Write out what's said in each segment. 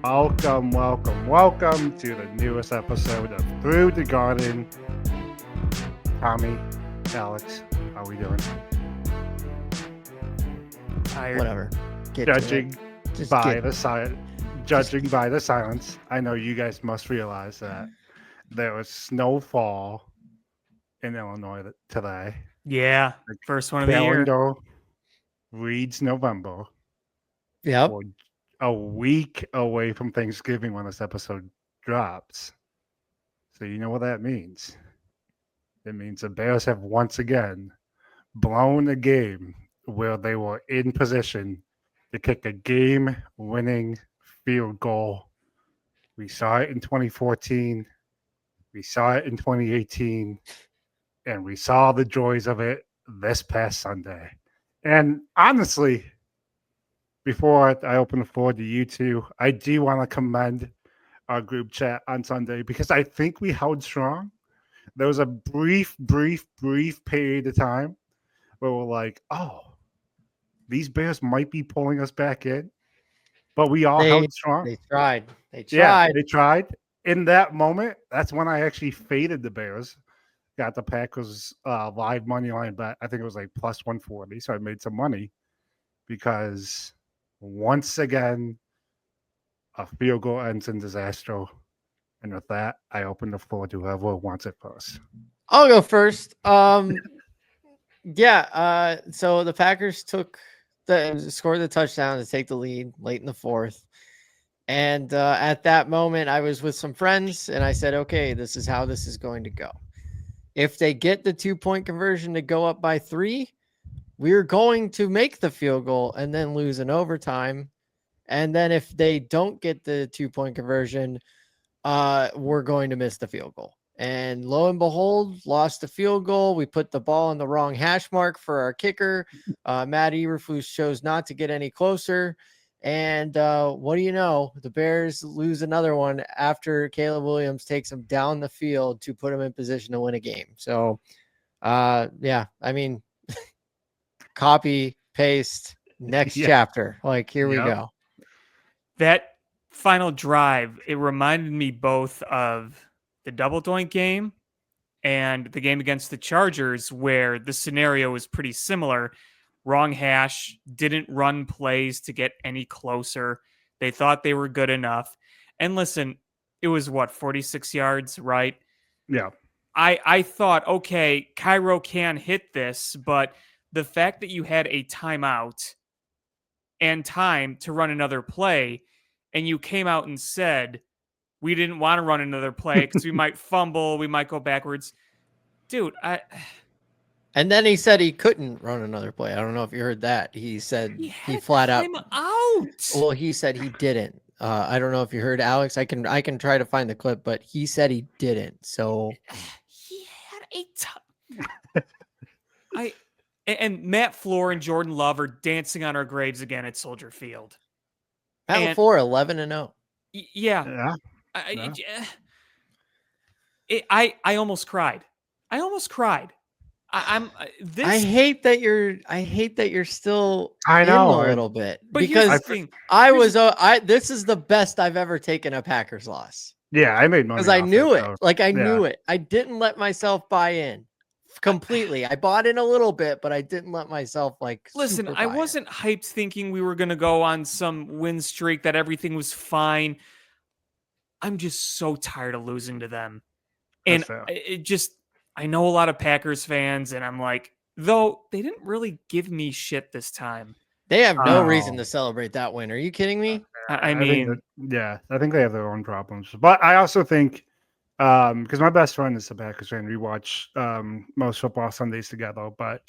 Welcome to the newest episode of Through the Garden. Tommy, Alex, how we doing? Tired. Whatever. Judging by the silence, I know you guys must realize that there was snowfall in Illinois today. Yeah, The first one of the year. calendar reads November. Yep. We're a week away from Thanksgiving when this episode drops. So you know what that means. It means the Bears have once again blown a game where they were in position to kick a game-winning field goal. We saw it in 2014. We saw it in 2018. And we saw the joys of it this past Sunday. And honestly, before I open the floor to you two, I do want to commend our group chat on Sunday because I think we held strong. There was a brief period of time where we're like, oh, these Bears might be pulling us back in. But we all held strong. They tried. Yeah, they tried. In that moment, that's when I actually faded the Bears. Got the Packers live money line bet. I think it was like plus 140. So I made some money because once again, a field goal ends in disaster. And with that, I open the floor to whoever wants it first. I'll go first. So the Packers scored the touchdown to take the lead late in the fourth. And at that moment, I was with some friends and I said, okay, this is how this is going to go. If they get the 2-point conversion to go up by 3, we're going to make the field goal and then lose in overtime. And then if they don't get the 2-point conversion, we're going to miss the field goal. And lo and behold, lost the field goal. We put the ball in the wrong hash mark for our kicker. Matt Eberflus chose not to get any closer. And what do you know? The Bears lose another one after Caleb Williams takes them down the field to put them in position to win a game. So, copy, paste, next chapter. Like, here we go. That final drive, it reminded me both of the double doink game and the game against the Chargers, where the scenario was pretty similar. Wrong hash, didn't run plays to get any closer. They thought they were good enough. And listen, it was 46 yards, right? Yeah. I thought, okay, Cairo can hit this, but the fact that you had a timeout and time to run another play, and you came out and said, we didn't want to run another play because we might fumble, we might go backwards. Dude, And then he said he couldn't run another play. I don't know if you heard that. He said he flat out. Well, he said he didn't. I don't know if you heard, Alex. I can try to find the clip, but he said he didn't. So he had and Matt Floor and Jordan Love are dancing on our graves again at Soldier Field. Matt Floor 11-0. Yeah. I almost cried. I hate that you're still I know a little bit, but because this is the best I've ever taken a Packers loss. Yeah, I made money because I knew it. So, I knew it. I didn't let myself buy in completely. I bought in a little bit, but I didn't let myself listen. I wasn't hyped thinking we were going to go on some win streak, that everything was fine. I'm just so tired of losing to them. And I know a lot of Packers fans, and I'm like, though they didn't really give me shit this time. They have no reason to celebrate that win. Are you kidding me? I think they have their own problems. But I also think, because my best friend is a Packers fan, we watch most football Sundays together. But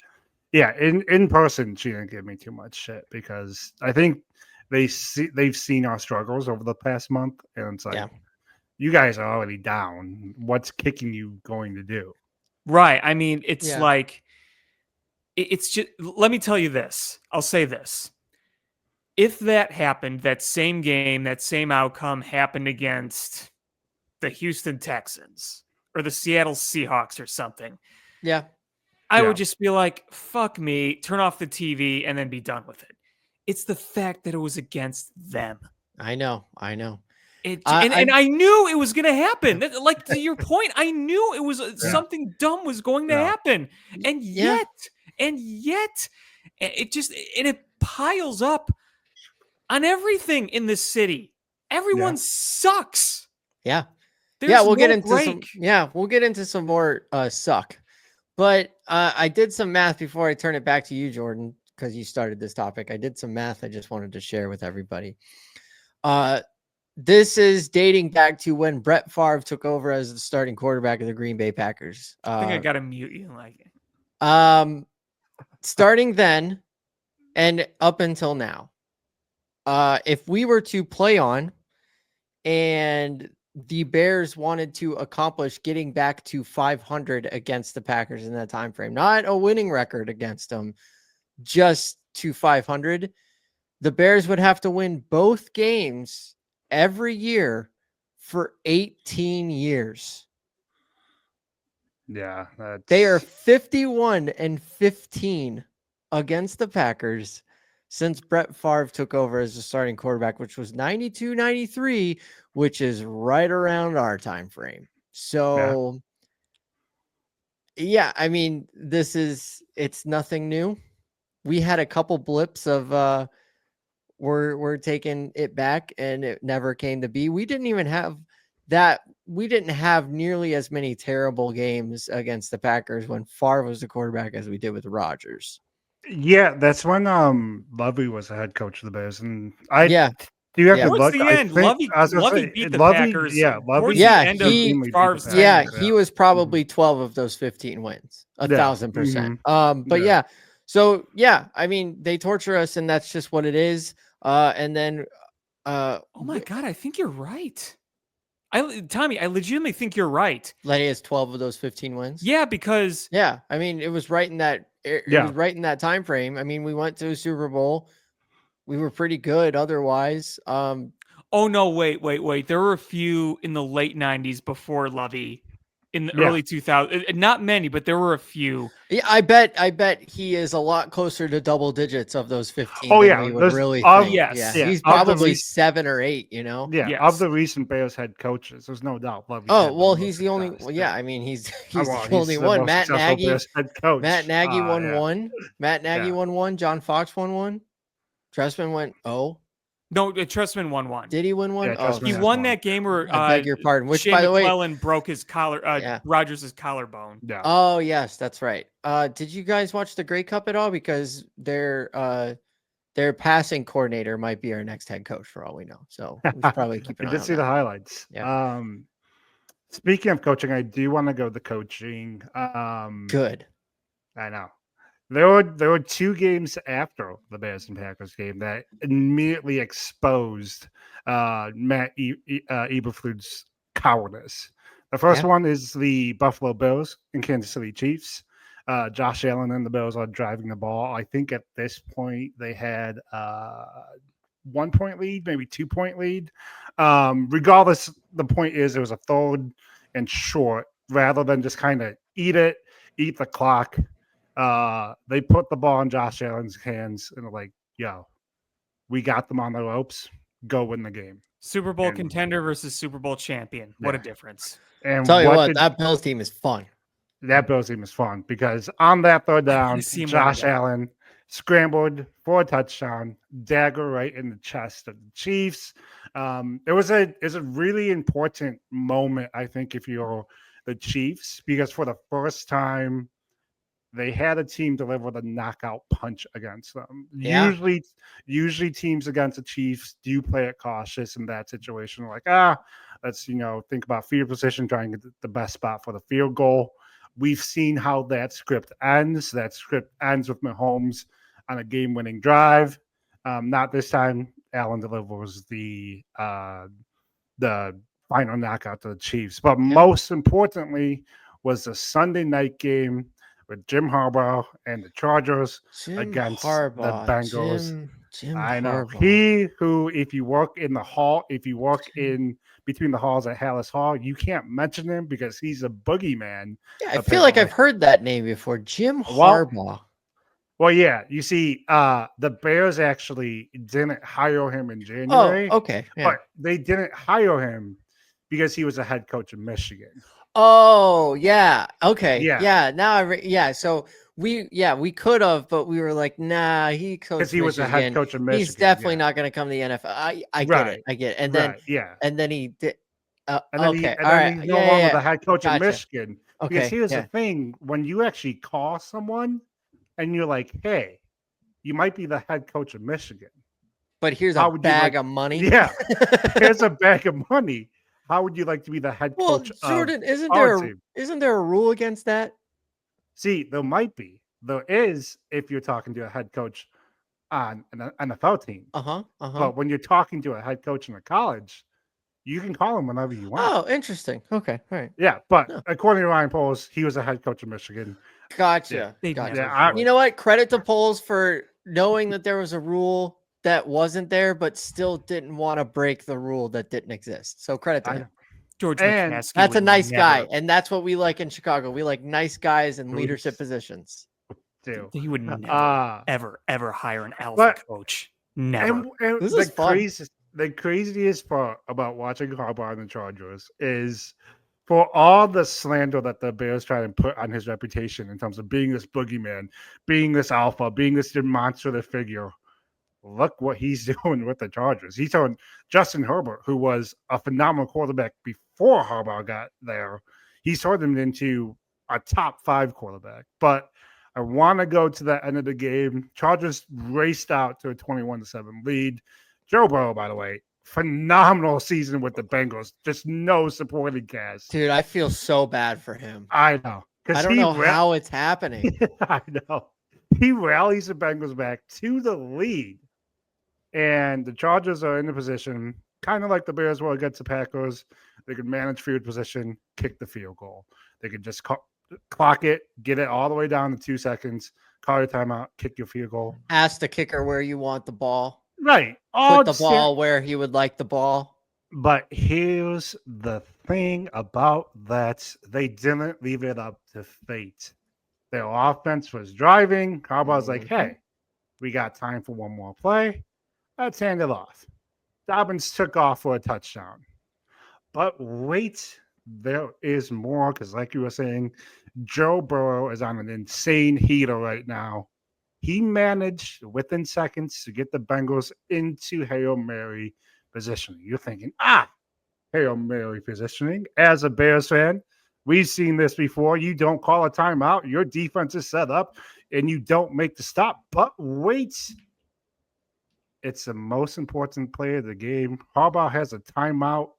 yeah, in person, she didn't give me too much shit because I think they've seen our struggles over the past month, and it's like, you guys are already down. What's kicking you going to do? Right. I mean, it's like, it's just, let me tell you this. I'll say this. If that happened, that same game, that same outcome happened against the Houston Texans or the Seattle Seahawks or something. Yeah. I would just be like, fuck me, turn off the TV and then be done with it. It's the fact that it was against them. I know. And I knew it was going to happen. Like to your point, I knew it was something dumb was going to happen, and yet, it piles up on everything in this city. Everyone sucks. Yeah. There's we'll get no into break. we'll get into some more suck. But I did some math before I turn it back to you, Jordan, because you started this topic. I did some math I just wanted to share with everybody. This is dating back to when Brett Favre took over as the starting quarterback of the Green Bay Packers. I think I got to mute you. Starting then and up until now, if we were to play on and the Bears wanted to accomplish getting back to 500 against the Packers in that time frame, not a winning record against them, just to 500, the Bears would have to win both games every year for 18 years. Yeah. They are 51-15 against the Packers since Brett Favre took over as the starting quarterback, which was 92-93, which is right around our time frame. So, yeah, I mean, it's nothing new. We had a couple blips of we're taking it back, and it never came to be. We didn't even have that. We didn't have nearly as many terrible games against the Packers when Favre was the quarterback as we did with Rodgers. Yeah, that's when Lovey was the head coach of the Bears, and you have to Towards look. the end, Lovey beat the Packers. Yeah, Towards Lovey. the end of Favre's tenure. He was probably 12 of those 15 wins, 1,000%. But so I mean, they torture us, and that's just what it is. And then, oh my God, I think you're right. Tommy, I legitimately think you're right. Lenny has 12 of those 15 wins. Yeah, because I mean, it was right in that. It was right in that time frame. I mean, we went to a Super Bowl. We were pretty good otherwise. Oh no, wait. There were a few in the late 90s before Lovey. In the early 2000s, not many, but there were a few. Yeah, I bet he is a lot closer to double digits of those 15. Oh than we would really think. Yes. Yeah. He's probably 7 or 8. You know. Yeah, of the recent Bears head coaches, there's no doubt. Lovey he's the only. Well, yeah, I mean, he's the only one. Matt Nagy. Matt Nagy won one. Matt Nagy won one. John Fox won one. Trestman went 0. No, Trestman won one. Did he win one? Yeah, he won that game where I beg your pardon. Which, Shane by the way, McClellan broke his collar. Rodgers' collarbone. Yeah. Oh yes, that's right. Did you guys watch the Grey Cup at all? Because their passing coordinator might be our next head coach for all we know. So we should probably keep an eye on I did see the highlights. Yeah. Speaking of coaching, I do want to go to coaching. Good. I know. There were 2 games after the Bears and Packers game that immediately exposed Matt Eberflut's cowardice. The first one is the Buffalo Bills and Kansas City Chiefs. Josh Allen and the Bills are driving the ball. I think at this point they had 1-point lead, maybe 2-point lead. Regardless, the point is it was a 3rd and short rather than just kind of eat the clock. They put the ball in Josh Allen's hands and they're like, yo, we got them on the ropes. Go win the game. Super Bowl contender versus Super Bowl champion. What a difference. And tell you what, that Bills team is fun. That Bills team is fun because on that 3rd down, Josh Allen scrambled for a touchdown, dagger right in the chest of the Chiefs. It was a really important moment, I think, if you're the Chiefs, because for the first time, they had a team deliver the knockout punch against them. Yeah. Usually teams against the Chiefs do play it cautious in that situation. Like, let's, think about field position, trying to get the best spot for the field goal. We've seen how that script ends. That script ends with Mahomes on a game-winning drive. Not this time. Allen delivers the final knockout to the Chiefs. But most importantly was the Sunday night game with Jim Harbaugh and the Chargers against the Bengals. I know. Harbaugh. He who, if you work in the hall, if you work in between the halls at Hallis Hall, you can't mention him because he's a boogeyman. Yeah, I feel like I've heard that name before. Jim Harbaugh. Well, yeah. You see, the Bears actually didn't hire him in Oh, January, okay. Yeah. but they didn't hire him because he was a head coach in Michigan. Oh, yeah. Okay. Yeah. Yeah. Now yeah. So we could have, but we were like, nah, he Because coached he was a head Michigan. coach in Michigan. He's definitely yeah. not going to come to the NFL. I get Right. it. I get it. Right. Yeah. And then he did. And then Okay. and All then right. he's no Yeah. longer Yeah. the head coach in Gotcha. Michigan. Because Okay. here's Yeah. the thing: when you actually call someone and you're like, "Hey, you might be the head coach of Michigan. But here's How a would you like?" bag of money. Yeah, here's a bag of money. How would you like to be the head Well, coach of Jordan, our team? isn't there a rule against that? See, there might be. There is if you're talking to a head coach on an NFL team. Uh-huh. But when you're talking to a head coach in a college, you can call him whenever you want. Oh, interesting. Okay. All right. Yeah, but Yeah. according to Ryan Poles, he was a head coach of Michigan. Gotcha. They'd Gotcha. never Yeah, would. You know what? Credit to Poles for knowing that there was a rule that wasn't there, but still didn't want to break the rule that didn't exist. So credit to I him. know. George And McCaskey That's a would nice guy, never- and that's what we like in Chicago. We like nice guys in Oops. leadership positions. too. He would never, Uh, ever hire an alpha but- coach. Never. and This the is fun. craziest part about watching Harbaugh and the Chargers is for all the slander that the Bears try to put on his reputation in terms of being this boogeyman, being this alpha, being this demonstrative figure. Look what he's doing with the Chargers. He's turned Justin Herbert, who was a phenomenal quarterback before Harbaugh got there, he's turned him into a top 5 quarterback. But I want to go to the end of the game. Chargers raced out to a 21-7 lead. Joe Burrow, by the way, phenomenal season with the Bengals. Just no supporting cast. Dude, I feel so bad for him. I know. I don't know how it's happening. I know. He rallies the Bengals back to the lead. And the Chargers are in a position, kind of like the Bears were against the Packers. They could manage field position, kick the field goal. They could just clock it, get it all the way down to 2 seconds, call your timeout, kick your field goal. Ask the kicker where you want the ball. Right. Put the ball where he would like the ball. But here's the thing about that. They didn't leave it up to fate. Their offense was driving. Harbaugh's like, hey, we got time for one more play. Let's hand it off. Dobbins took off for a touchdown. But wait, there is more because, like you were saying, Joe Burrow is on an insane heater right now. He managed within seconds to get the Bengals into Hail Mary positioning. You're thinking, Hail Mary positioning. As a Bears fan, we've seen this before. You don't call a timeout. Your defense is set up and you don't make the stop. But wait. It's the most important play of the game. Harbaugh has a timeout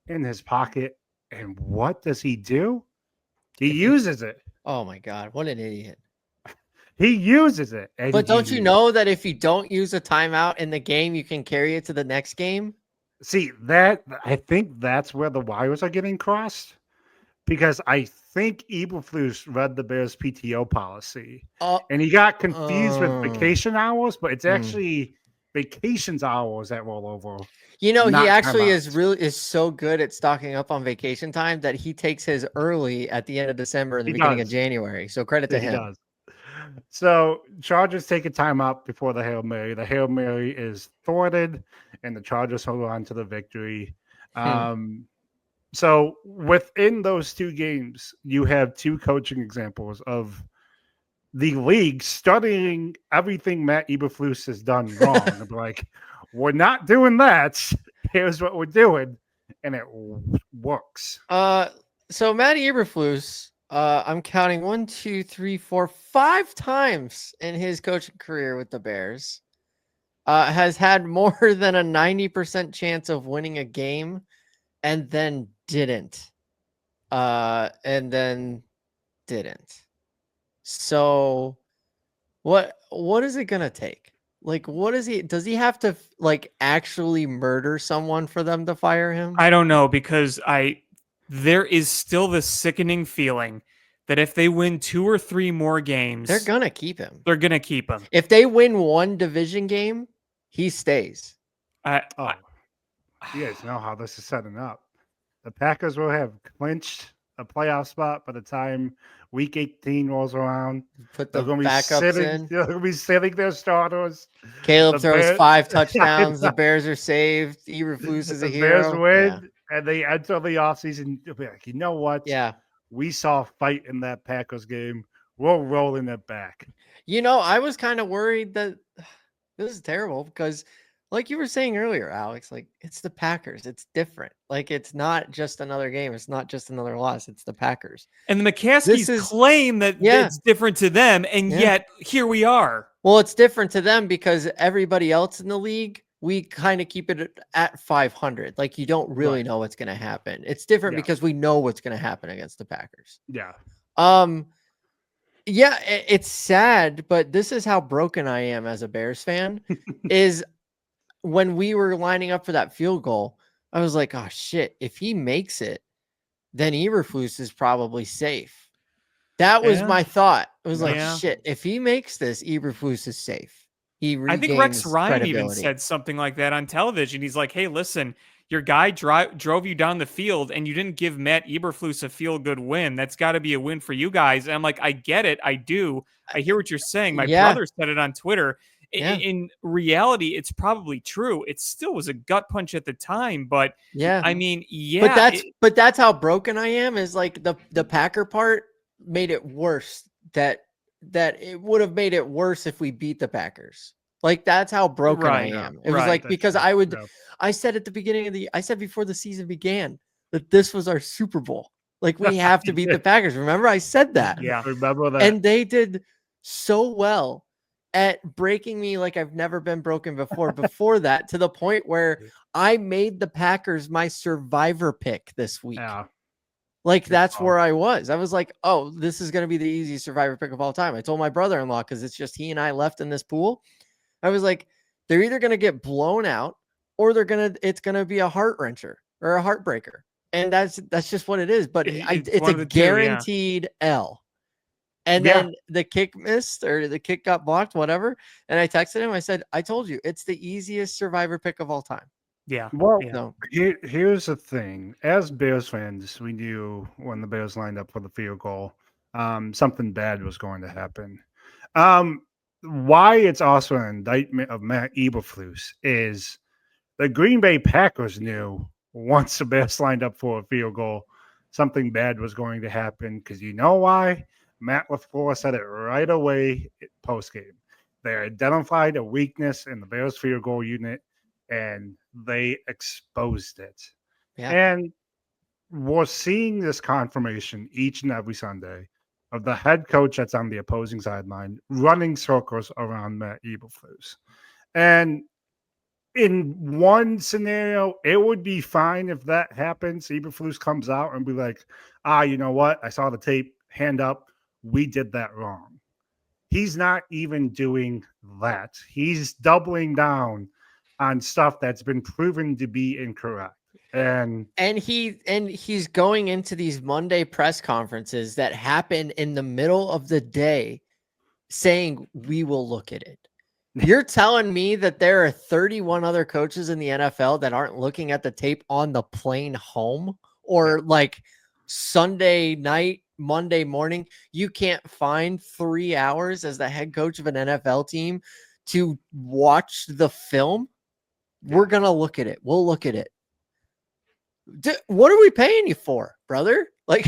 in his pocket. And what does he do? He uses it. Oh my God, what an idiot. He uses it. But don't you know that if you don't use a timeout in the game, you can carry it to the next game? See, I think that's where the wires are getting crossed. Because I think Eberflus read the Bears PTO policy. And he got confused with vacation hours, but it's actually vacations hours that roll over. You know, he actually timeouts. is so good at stocking up on vacation time that he takes his early at the end of December and the beginning of January. So credit to him. He does. So Chargers take a timeout before the Hail Mary. The Hail Mary is thwarted, and the Chargers hold on to the victory. So within those 2 games, you have 2 coaching examples of the league studying everything Matt Eberflus has done wrong. And be like, we're not doing that. Here's what we're doing. And it works. So Matt Eberflus, I'm counting 1, 2, 3, 4, 5 times in his coaching career with the Bears, has had more than a 90% chance of winning a game and then didn't. So what is it gonna take? Like, does he have to like actually murder someone for them to fire him? I don't know, because there is still the sickening feeling that if they win 2 or 3 more games, They're gonna keep him. They're gonna keep him. If they win 1 division game, he stays. You guys know how this is setting up. The Packers will have clinched a playoff spot by the time Week 18 rolls around. Put They're the going to be backups sitting. in. They're going to be sitting their starters. Caleb The throws Bears- 5 I touchdowns. The know. Bears are saved. Eberflus is a The Bears hero. win, and they enter the offseason. They'll be like, you know what? Yeah. We saw a fight in that Packers game. We're rolling it back. You know, I was kind of worried that this is terrible because, like you were saying earlier, Alex, like it's the Packers. It's different. Like it's not just another game. It's not just another loss. It's the Packers. And the McCaskies is- claim that Yeah. it's different to them, and Yeah. yet here we are. Well, it's different to them because everybody else in the league, we kind of keep it at 500. Like you don't really Right. know what's going to happen. It's different Yeah. because we know what's going to happen against the Packers. Yeah. Yeah, it's sad, but this is how broken I am as a Bears fan. Is when we were lining up for that field goal, I was like, oh shit, if he makes it, then Eberflus is probably safe. That was Yeah. my thought. It was like, Yeah. shit, if he makes this, Eberflus is safe. He I think Rex regains Ryan even credibility. said something like that on television. He's like, hey, listen, your guy drove you down the field and you didn't give Matt Eberflus a feel-good win. That's got to be a win for you guys. And I'm like, I get it. I do. I hear what you're saying. My Yeah. brother said it on Twitter. Yeah. In reality, it's probably true. It still was a gut punch at the time. But, Yeah. I mean, yeah. But that's how broken I am, is like the Packer part made it worse. That it would have made it worse if we beat the Packers. Like that's how broken Right. I am. It was Right. like, That's because true. Yeah. I said at the beginning I said before the season began that this was our Super Bowl. Like we have to beat the Packers. Remember, I said that. Yeah. Remember that. And they did so well at breaking me like I've never been broken before that, to the point where I made the Packers my survivor pick this week. yeah. Like Good that's call. where I was. I was like, oh, this is going to be the easiest survivor pick of all time. I told my brother-in-law, because it's just he and I left in this pool. I was like, they're either going to get blown out or it's going to be a heart wrencher or a heartbreaker. And that's just what it is. But it's one a of the two, yeah. guaranteed L. And Yeah. then the kick missed, or the kick got blocked, whatever. And I texted him. I said, I told you, it's the easiest survivor pick of all time. Yeah. Well, Yeah. So here's the thing. As Bears fans, we knew when the Bears lined up for the field goal, something bad was going to happen. Why it's also an indictment of Matt Eberflus is the Green Bay Packers knew once the Bears lined up for a field goal, something bad was going to happen. Because you know why? Matt LaFleur said it right away post game. They identified a weakness in the Bears field goal unit, and they exposed it. Yeah. And we're seeing this confirmation each and every Sunday of the head coach that's on the opposing sideline running circles around Matt Eberflus. And in one scenario, it would be fine if that happens. Eberflus comes out and be like, you know what? I saw the tape, hand up. We did that wrong. He's not even doing that. He's doubling down on stuff that's been proven to be incorrect. And he's going into these Monday press conferences that happen in the middle of the day saying, we will look at it. You're telling me that there are 31 other coaches in the NFL that aren't looking at the tape on the plane home, or like Sunday night, Monday morning? You can't find 3 hours as the head coach of an NFL team to watch the film? We're going to look at it. We'll look at it. What are we paying you for, brother? Like,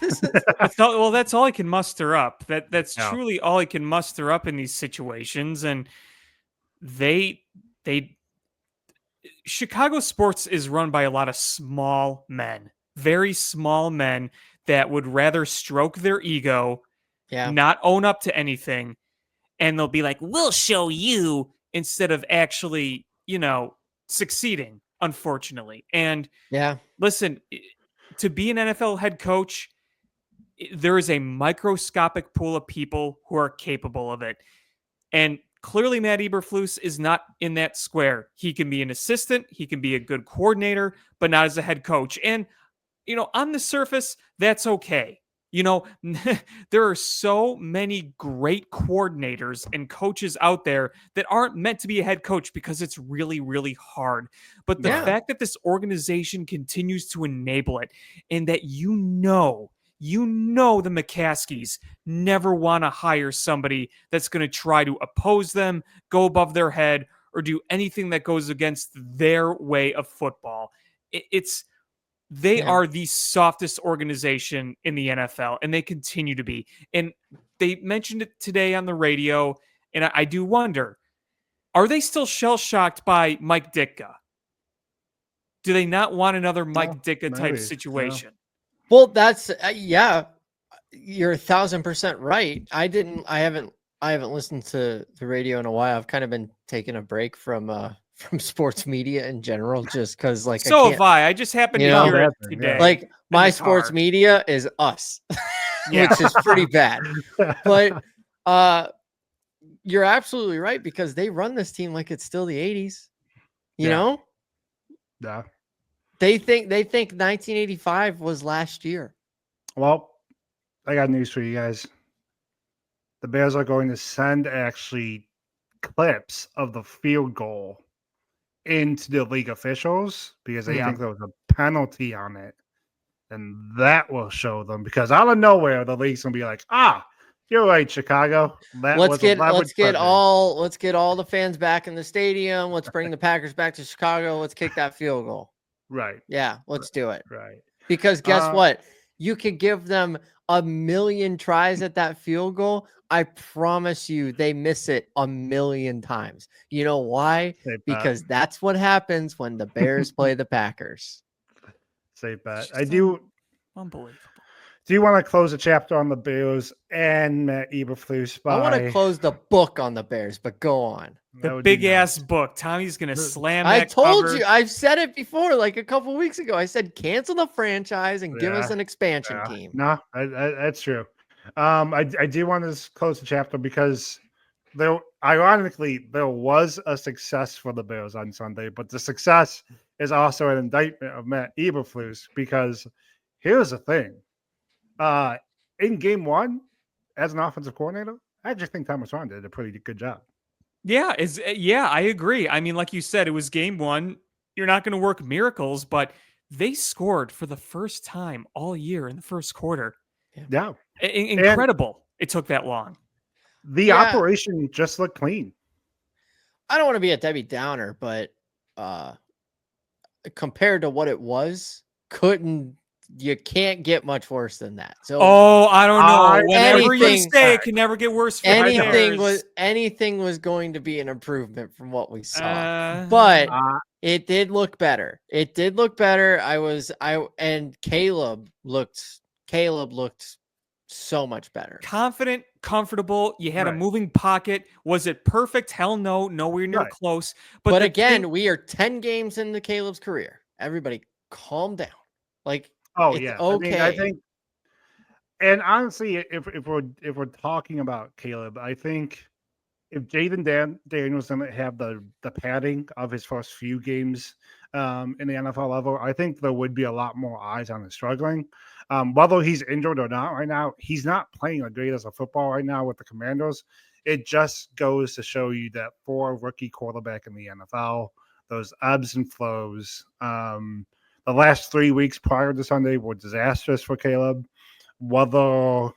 this is... that's all I can muster up. That's Yeah. truly all I can muster up in these situations. And Chicago sports is run by a lot of small men, very small men that would rather stroke their ego, not own up to anything, and they'll be like, we'll show you, instead of actually, succeeding, unfortunately. And listen, to be an NFL head coach, there is a microscopic pool of people who are capable of it. And clearly Matt Eberflus is not in that square. He can be an assistant, he can be a good coordinator, but not as a head coach. And, on the surface, that's okay. You know, there are so many great coordinators and coaches out there that aren't meant to be a head coach because it's really, really hard. But the Yeah. fact that this organization continues to enable it, and that the McCaskies never want to hire somebody that's going to try to oppose them, go above their head, or do anything that goes against their way of football. They Yeah. are the softest organization in the NFL, and they continue to be. And they mentioned it today on the radio, and I do wonder, are they still shell-shocked by Mike Ditka? Do they not want another Mike Ditka type maybe, situation? Well, that's yeah, you're 1,000% right. I haven't listened to the radio in a while. I've kind of been taking a break from sports media in general, just because like So I have can't, I. I just happened you to know, hear it bad thing, yeah. today. like my the sports car. media is us, Yeah. which is pretty bad. But you're absolutely right, because they run this team like it's still the 80s. You Yeah. know, Yeah. they think 1985 was last year. Well, I got news for you guys. The Bears are going to send actually clips of the field goal into the league officials because they Yeah. think there was a penalty on it. And that will show them, because out of nowhere, the league's gonna be like, you're right, Chicago. Let's get perfect. all the fans back in the stadium. Let's bring the Packers back to Chicago. Let's kick that field goal. Right. Yeah, let's do it. Right. Because guess what? You could give them a million tries at that field goal. I promise you they miss it a million times. You know why? Because that's what happens when the Bears play the Packers. Safe bet. It's I just do. Unbelievable. Do you want to close the chapter on the Bears and Matt Eberflus? I want to close the book on the Bears, but go on. The big ass book. Tommy's gonna slam that I told cover. you, I've said it before, like a couple weeks ago. I said cancel the franchise and give us an expansion team. No, that's true. I do want to close the chapter because there was a success for the Bears on Sunday, but the success is also an indictment of Matt Eberflus, because here's the thing. In game one, as an offensive coordinator, I just think Thomas Ron did a pretty good job. Yeah, I agree. I mean, like you said, it was game one. You're not going to work miracles, but they scored for the first time all year in the first quarter. Yeah. Incredible. It took that long. The operation just looked clean. I don't want to be a Debbie Downer, but compared to what it was, you can't get much worse than that. So I don't know. Whenever you say it can never get worse. For anything was going to be an improvement from what we saw, but it did look better. It did look better. And Caleb looked so much better. Confident, comfortable. You had a moving pocket. Was it perfect? Hell no. Nowhere near close. But again, we are 10 games into Caleb's career. Everybody calm down. Like, okay. I think, and honestly, if we're talking about Caleb, I think if Jaden Daniels doesn't have the padding of his first few games in the NFL level, I think there would be a lot more eyes on him struggling. Whether he's injured or not right now, he's not playing the greatest of football right now with the Commandos. It just goes to show you that for a rookie quarterback in the NFL, those ebbs and flows. The last 3 weeks prior to Sunday were disastrous for Caleb. Whether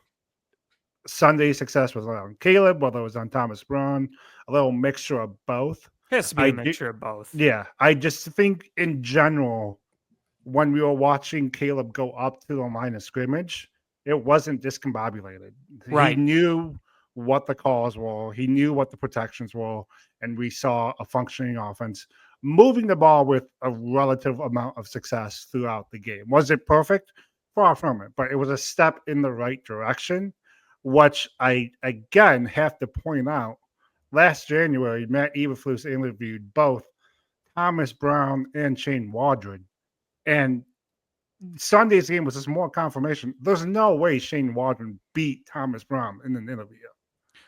Sunday's success was on Caleb, whether it was on Thomas Brown, a little mixture of both. It has to be a mixture of both. Yeah. I just think in general, when we were watching Caleb go up to the line of scrimmage, it wasn't discombobulated. Right. He knew what the calls were. He knew what the protections were. And we saw a functioning offense moving the ball with a relative amount of success throughout the game. Was it perfect? Far from it. But it was a step in the right direction, which I, again, have to point out. Last January, Matt Eberflus interviewed both Thomas Brown and Shane Waldron. And Sunday's game was just more confirmation. There's no way Shane Waldron beat Thomas Brown in an interview.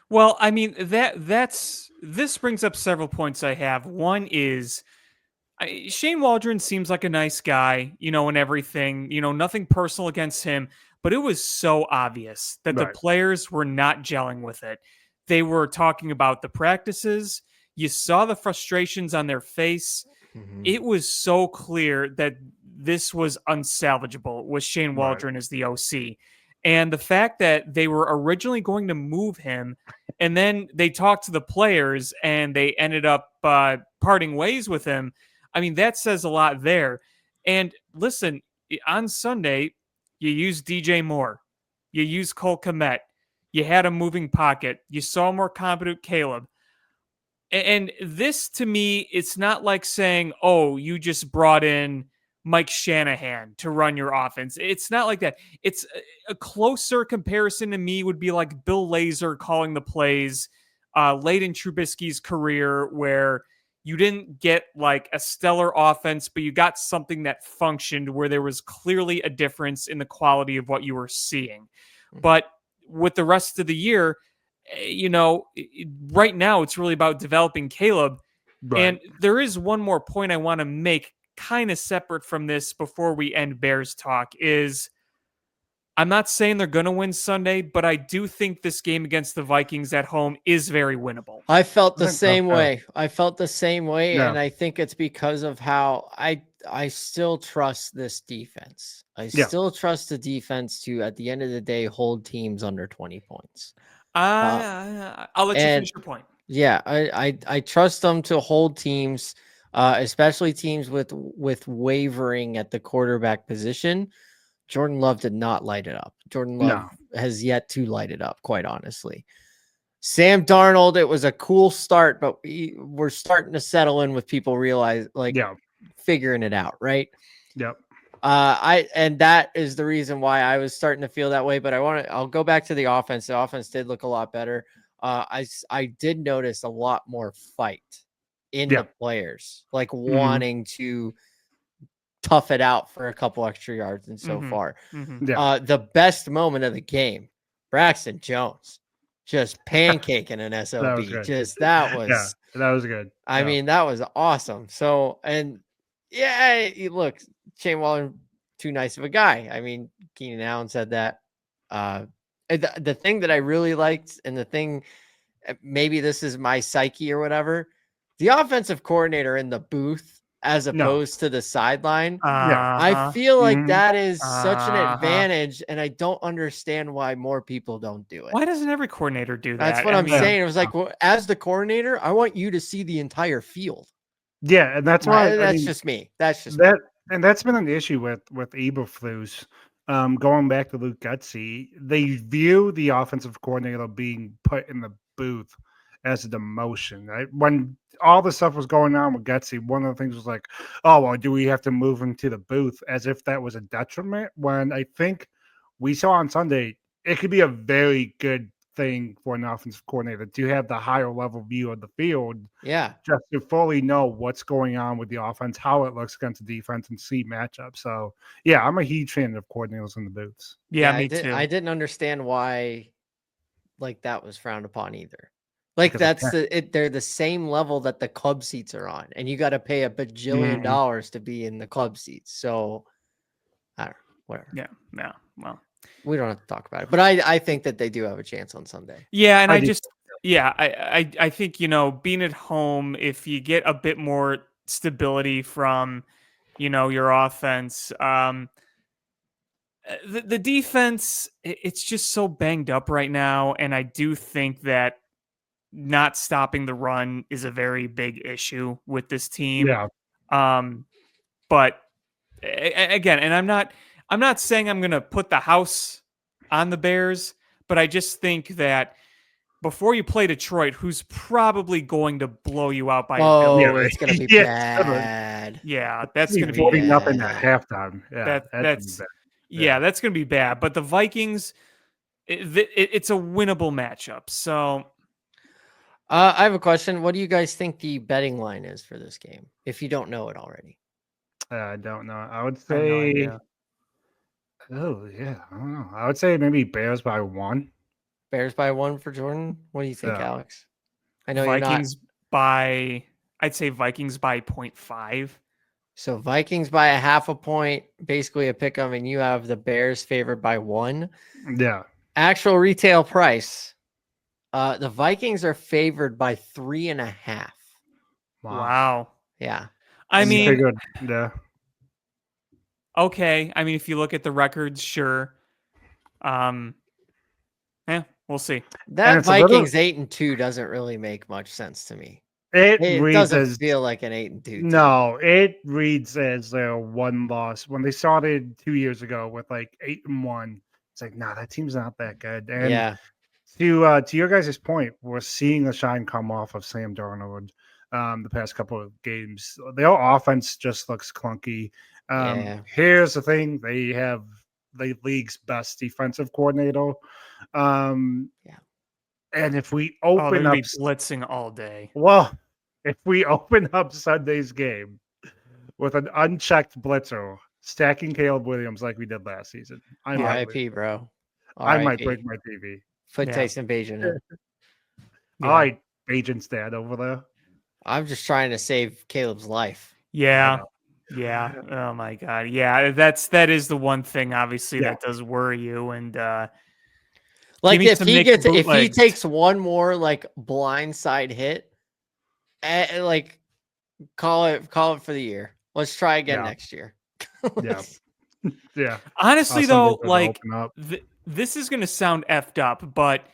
Well, I mean, this brings up several points I have. One is Shane Waldron seems like a nice guy, and everything, nothing personal against him. but it was so obvious that the Right. players were not gelling with it. They were talking about the practices. You saw the frustrations on their face. It was so clear that this was unsalvageable with Shane Right. Waldron as the OC. And the fact that they were originally going to move him and then they talked to the players and they ended up parting ways with him. I mean, that says a lot there. And listen, on Sunday, you used DJ Moore, you used Cole Kmet, you had a moving pocket, you saw a more competent Caleb. And this to me, it's not like saying, oh, you just brought in Mike Shanahan to run your offense. It's not like that. It's a closer comparison to me would be like Bill Lazor calling the plays late in Trubisky's career, where you didn't get like a stellar offense, but you got something that functioned where there was clearly a difference in the quality of what you were seeing. But with the rest of the year, right now it's really about developing Caleb. Right. And there is one more point I want to make kind of separate from this before we end Bears talk is I'm not saying they're going to win Sunday, but I do think this game against the Vikings at home is very winnable. I felt I the think so, same too. way. I felt the same way, Yeah. and I think it's because of how I still trust this defense. I Yeah. still trust the defense to, at the end of the day, hold teams under 20 points. I'll let you and- finish your point. Yeah, I trust them to hold teams, especially teams with wavering at the quarterback position. Jordan Love did not light it up. Jordan Love has yet to light it up, quite honestly. Sam Darnold, it was a cool start, but we're starting to settle in with people figuring it out, right? Yep. And that is the reason why I was starting to feel that way. But I'll go back to the offense. The offense did look a lot better. I did notice a lot more fight in the players, like wanting to tough it out for a couple extra yards. And so far, the best moment of the game, Braxton Jones just pancaking an SOB. That was good. That was good. I mean, that was awesome. So, and look, Shane Waller, too nice of a guy. I mean, Keenan Allen said that. The thing that I really liked, and the thing, maybe this is my psyche or whatever, the offensive coordinator in the booth as opposed to the sideline. I feel like that is such an advantage, and I don't understand why more people don't do it. Why doesn't every coordinator do that? That's what I'm saying. It was like, well, as the coordinator, I want you to see the entire field. Yeah, and that's why that's just me. That's just that, and that's been an issue with Eberflus. Going back to Luke Getsy, they view the offensive coordinator being put in the booth as a demotion. Right? When all the stuff was going on with Getsy, one of the things was like, oh, well, do we have to move him to the booth, as if that was a detriment, when I think we saw on Sunday it could be a very good thing for an offensive coordinator to have the higher level view of the field. Yeah. Just to fully know what's going on with the offense, how it looks against the defense, and see matchups. So, yeah, I'm a huge fan of coordinators in the booths. Yeah, me too. I didn't understand why that was frowned upon either. They're the same level that the club seats are on, and you got to pay a bajillion dollars to be in the club seats. So, I don't know, whatever. Yeah. Well, we don't have to talk about it, but I think that they do have a chance on Sunday. Yeah, and I think, being at home, if you get a bit more stability from, your offense, the defense, it's just so banged up right now, and I do think that not stopping the run is a very big issue with this team. Yeah. But again, and I'm not saying I'm going to put the house on the Bears, but I just think that before you play Detroit, who's probably going to blow you out by a billion. It's going to be bad. Yeah, that's going to be 40 nothing at halftime. Yeah, that's going to be bad. But the Vikings, it's a winnable matchup. So, I have a question. What do you guys think the betting line is for this game, if you don't know it already? I don't know. I would say. Oh yeah, I don't know. I would say maybe Bears by 1. Bears by 1 for Jordan. What do you think, Alex? I know Vikings by. I'd say Vikings by 0.5. So Vikings by a half a point, basically a pick 'em, and you have the Bears favored by 1. Yeah. Actual retail price. The Vikings are favored by 3.5. Wow. Yeah. I You mean, figured, yeah. okay. I mean, if you look at the records, sure. Yeah, we'll see. And That it's a little. Vikings 8-2 doesn't really make much sense to me. It It reads doesn't as feel like an 8-2 team. no. It reads as their one loss when they started 2 years ago with like 8-1. It's like, nah, that team's not that good. And Yeah. to your guys' point, we're seeing the shine come off of Sam Darnold the past couple of games. Their offense just looks clunky. Yeah. Here's the thing: they have the league's best defensive coordinator. Yeah. And if we Oh, they're open gonna up, be blitzing all day. well, if we open up Sunday's game with an unchecked blitzer stacking Caleb Williams like we did last season, I might lose. RIP, bro. I might RIP. break my TV. Foot Yeah. Tyson Bajan. All right, Agent's dad over there. I'm just trying to save Caleb's life. Yeah. know. Yeah. Oh my god. Yeah, that is the one thing obviously Yeah. that does worry you. And Like me if some he Nick gets if he bootlegs. takes one more like blindside hit, like call it for the year. Let's try again Yeah. next year. Yeah. Yeah. honestly Awesome though, defense to like open up. this is gonna sound effed up, but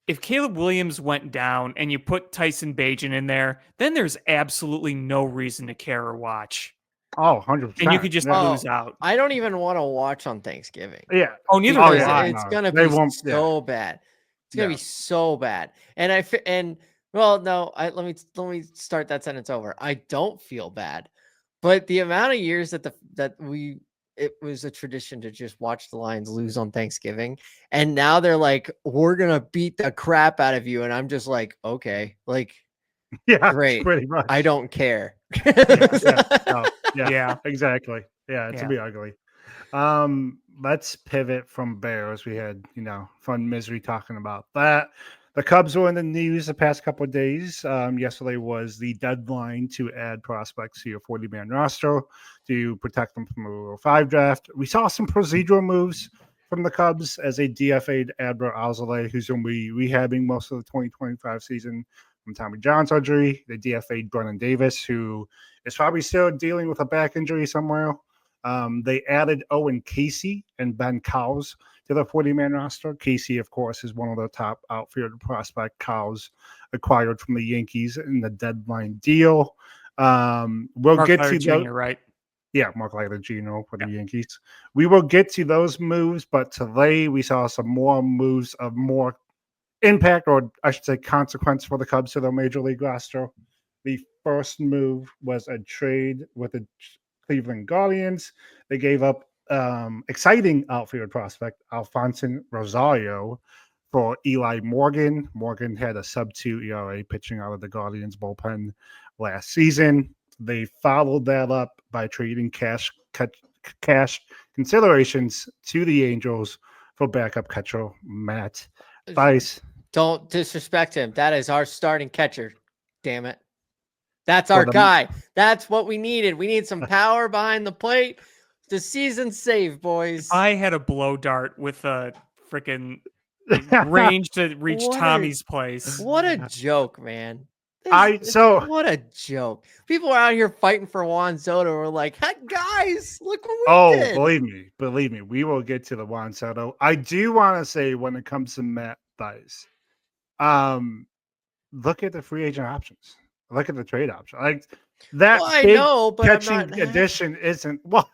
if Caleb Williams went down and you put Tyson Bajan in there, then there's absolutely no reason to care or watch. Oh, 100%. And you could just yeah. lose out. I don't even want to watch on Thanksgiving. Yeah. Oh, neither Because do I. it's no. gonna They be won't- yeah. so bad. It's gonna Yeah. be so bad. And well, no, let me start that sentence over. I don't feel bad, but the amount of years that it was a tradition to just watch the Lions lose on Thanksgiving, and now they're like, we're gonna beat the crap out of you, and I'm just like, okay, like, Yeah. great. Pretty much. I don't care. Yeah. Exactly. Yeah. It's Yeah. gonna be ugly. Let's pivot from Bears. We had, fun misery talking about that. The Cubs were in the news the past couple of days. Yesterday was the deadline to add prospects to your 40-man roster to protect them from the Rule 5 draft. We saw some procedural moves from the Cubs as they DFA'd Adbert Alzolay, who's going to be rehabbing most of the 2025 season from Tommy John surgery. They DFA'd Brennan Davis, who is probably still dealing with a back injury somewhere. They added Owen Casey and Ben Cowles to the 40-man roster. Casey, of course, is one of the top outfield prospect. Cowles acquired from the Yankees in the deadline deal. We'll Mark get Leiter to Jr., the right? yeah, Mark Leiter Jr. for the Yankees. We will get to those moves, but today we saw some more moves of more impact, or I should say consequence for the Cubs to their major league roster. The first move was a trade with the Cleveland Guardians. They gave up exciting outfield prospect Alfonso Rosario for Eli Morgan. Morgan had a sub-2 ERA pitching out of the Guardians bullpen last season. They followed that up by trading cash considerations to the Angels for backup catcher Matt Vice. Don't disrespect him. That is our starting catcher. Damn it. That's our guy. That's what we needed. We need some power behind the plate. The season's saved, boys. I had a blow dart with a freaking range to reach Tommy's place. What a joke, man. What a joke. People are out here fighting for Juan Soto. We're like, hey, guys, look what we did. Believe me, we will get to the Juan Soto. I do want to say when it comes to Matt Vice, look at the free agent options. Look at the trade option. Like that. Well, I know, but catching addition isn't. Well,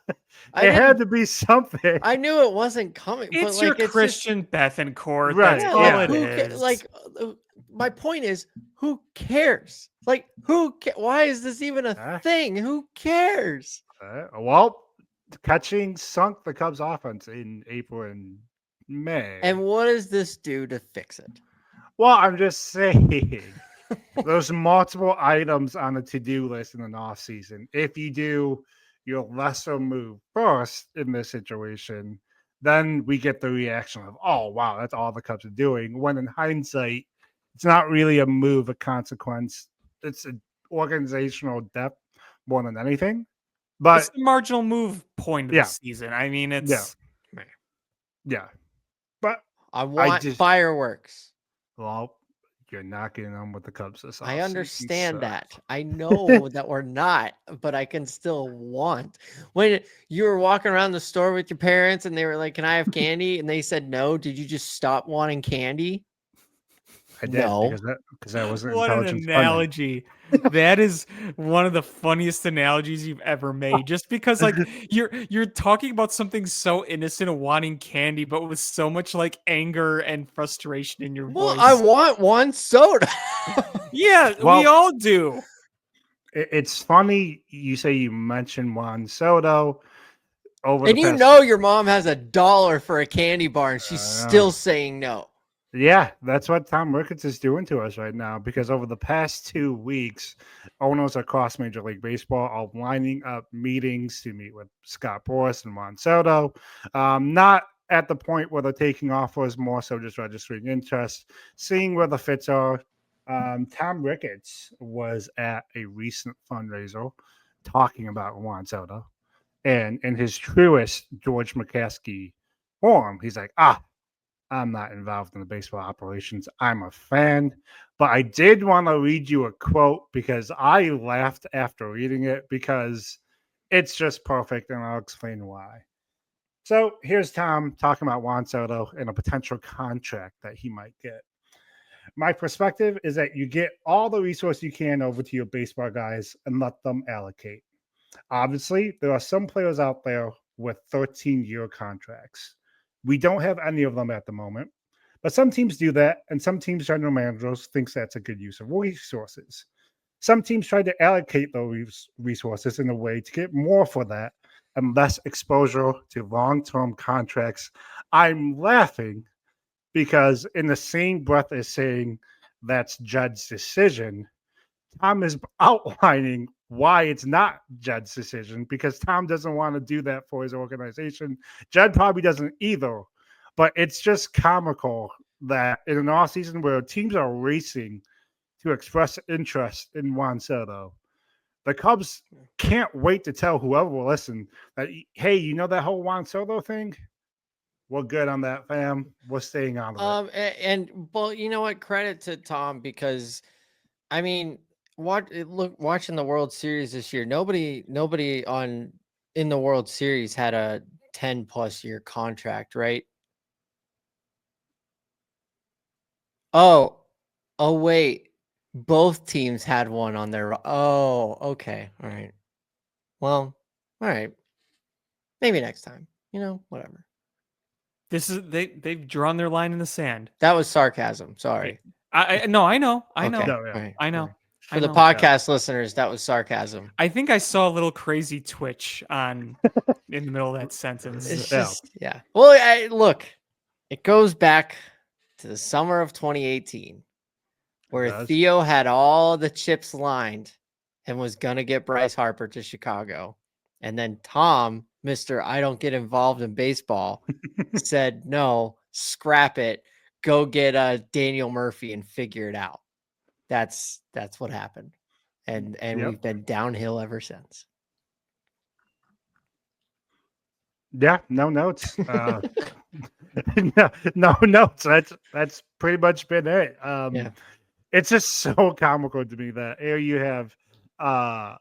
it had to be something. I knew it wasn't coming. It's but your like, it's Christian Bethancourt. Right, That's all yeah. it is. Like, my point is, who cares? Like, why is this even a thing? Who cares? Well, catching sunk the Cubs offense in April and May. And what does this do to fix it? Well, I'm just saying there's multiple items on the to-do list in an off season. If you do your lesser move first in this situation, then we get the reaction of, oh, wow, that's all the Cubs are doing. When in hindsight, it's not really a move of consequence. It's an organizational depth more than anything. But it's the marginal move point of Yeah. the season. I mean, yeah, it's yeah. But I want just- fireworks. well, you're not getting on with the Cubs this I offseason, understand so- that. I know that we're not, but I can still want. When you were walking around the store with your parents and they were like, "Can I have candy?" and they said no, did you just stop wanting candy? I did No. because that wasn't what an intelligent spending. analogy. That is one of the funniest analogies you've ever made. Just because like you're talking about something so innocent of wanting candy, but with so much like anger and frustration in your Well, voice. I want one soda. Yeah, we Well- all do. It's funny you say you mentioned Juan Soto over And the you past. know your mom has $1 for a candy bar and she's I know. still saying no. Yeah, that's what Tom Ricketts is doing to us right now because over the past 2 weeks, owners across Major League Baseball are lining up meetings to meet with Scott Boras and Juan Soto. Not at the point where they're taking offers, more so just registering interest, seeing where the fits are. Tom Ricketts was at a recent fundraiser talking about Juan Soto. And in his truest George McCaskey form, he's like, I'm not involved in the baseball operations. I'm a fan. But I did want to read you a quote because I laughed after reading it because it's just perfect, and I'll explain why. So here's Tom talking about Juan Soto and a potential contract that he might get. My perspective is that you get all the resources you can over to your baseball guys and let them allocate. Obviously, there are some players out there with 13-year contracts. We don't have any of them at the moment, but some teams do that, and some teams' general managers thinks that's a good use of resources. Some teams try to allocate those resources in a way to get more for that and less exposure to long-term contracts. I'm laughing because in the same breath as saying that's Judd's decision, Tom is outlining why it's not Judd's decision because Tom doesn't want to do that for his organization. Judd probably doesn't either, but it's just comical that in an off season where teams are racing to express interest in Juan Soto, the Cubs can't wait to tell whoever will listen that, hey, you know that whole Juan Soto thing? We're good on that, fam. We're staying on it. And well, you know what? Credit to Tom because I mean, watching the World Series this year, nobody in the World Series had a 10+ year contract, right? Oh, wait. Both teams had one on their okay. All right. Well, all right. Maybe next time. Whatever. This is they've drawn their line in the sand. That was sarcasm. Sorry. I know. I know. Okay. No, yeah. All right. I know. For the podcast listeners, that was sarcasm. I think I saw a little crazy twitch in the middle of that sentence. It's Yeah. just yeah. Well, look, it goes back to the summer of 2018, where does. Theo had all the chips lined and was gonna get Bryce Harper to Chicago, and then Tom, Mister I don't get involved in baseball, said no, scrap it, go get Daniel Murphy and figure it out. That's what happened, and Yep. we've been downhill ever since. Yeah, no notes. No notes. That's pretty much been it. Yeah. It's just so comical to me that here you have a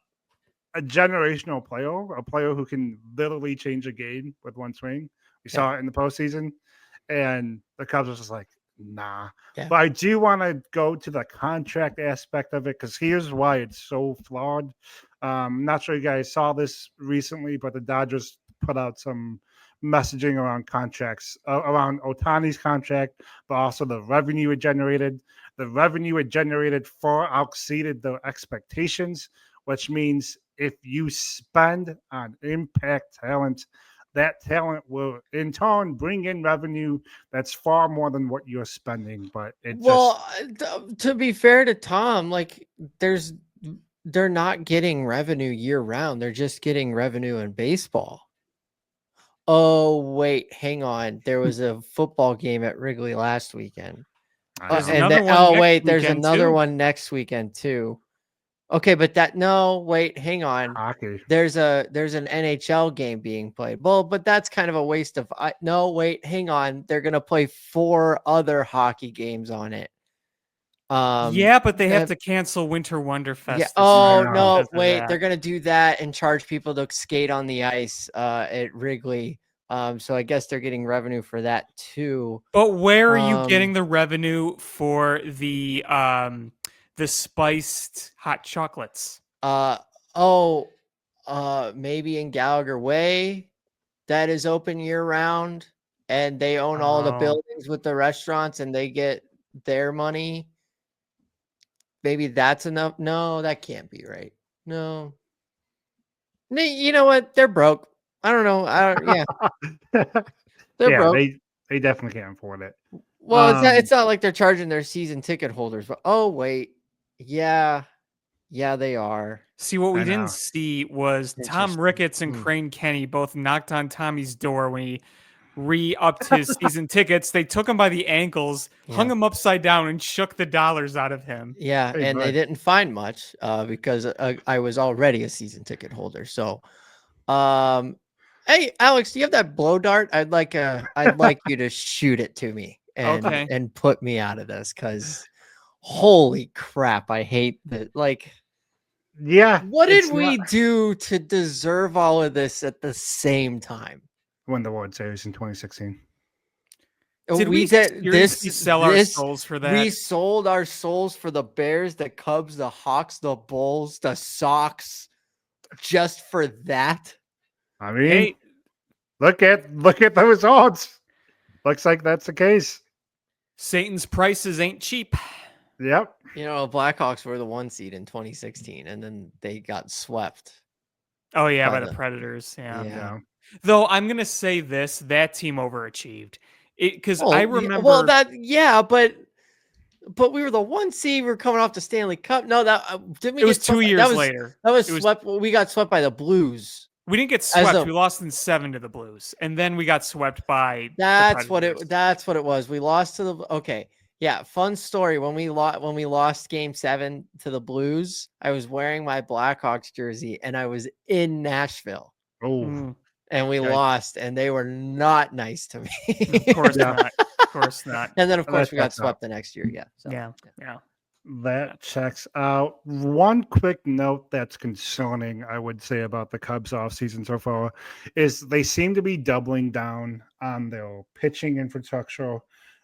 generational player, a player who can literally change a game with one swing. We saw it in the postseason, and the Cubs was just like, nah. Yeah. But I do want to go to the contract aspect of it because here's why it's so flawed. Not sure you guys saw this recently, but the Dodgers put out some messaging around contracts, around Otani's contract, but also the revenue it generated. The revenue it generated far exceeded the expectations, which means if you spend on impact talent, that talent will in turn bring in revenue that's far more than what you're spending. But To be fair to Tom, like they're not getting revenue year round. They're just getting revenue in baseball. Oh, wait, hang on. There was a football game at Wrigley last weekend. There's And another then, one next wait, there's weekend, another too. one next weekend too. Okay, but wait, hang on. Hockey. There's an NHL game being played. Well, but that's kind of a waste of. No, wait, hang on. They're gonna play 4 other hockey games on it. Yeah, but they have uh, to cancel Winter Wonderfest Yeah. this Oh year know. no, because of wait. They're that. gonna do that and charge people to skate on the ice at Wrigley. So I guess they're getting revenue for that too. But where are you Um, getting the revenue for the spiced hot chocolates? oh, maybe in Gallagher Way that is open year round, and they own all the Oh. buildings with the restaurants, and they get their money. Maybe that's enough. No, that can't be right. No. You know what? They're broke. I don't know. Yeah, they're Yeah, broke. they definitely can't afford it. Well, it's not like they're charging their season ticket holders, but oh wait. Yeah. Yeah, they are. See, what we I know. didn't see was Tom Interesting. Ricketts and Crane Kenny both knocked on Tommy's door when he re-upped his season tickets. They took him by the ankles, hung Yeah. him upside down, and shook the dollars out of him. Yeah, Pretty and they much. didn't find much because I was already a season ticket holder. So, um, hey Alex, do you have that blow dart? I'd like you to shoot it to me Okay. and put me out of this because holy crap, I hate that. Like, Yeah. what it's did we not- do to deserve all of this at the same time? won the World Series in 2016? Did we did seriously sell our souls for that? We sold our souls for the Bears, the Cubs, the Hawks, the Bulls, the Sox, just for that. I mean, Hey, look at the results. Looks like that's the case. Satan's prices ain't cheap. Yep. You know, Blackhawks were the 1 seed in 2016, and then they got swept. Oh yeah, by By the Predators. Yeah. Yeah. Though I'm gonna say this: that team overachieved. Because Well, I yeah, remember. but we were the 1 seed. We were coming off the Stanley Cup. No, that didn't we? It was get swept 2 by- years later. That was It was- swept. We got swept by the Blues. We didn't get As swept. a- We lost in 7 to the Blues, and then we got swept by. That's the what Predators. it. That's what it was. We lost to the. Okay, yeah. Fun story. When we lost Game 7 to the Blues, I was wearing my Blackhawks jersey, and I was in Nashville, Oh, Mm, and we Yikes. lost, and they were not nice to me. of course Yeah. not. Of course not. And then, of Well, course, that we got checks out. swept the next year. Yeah. So, Yeah. Yeah. that checks out. One quick note that's concerning, I would say, about the Cubs offseason so far is they seem to be doubling down on their pitching infrastructure.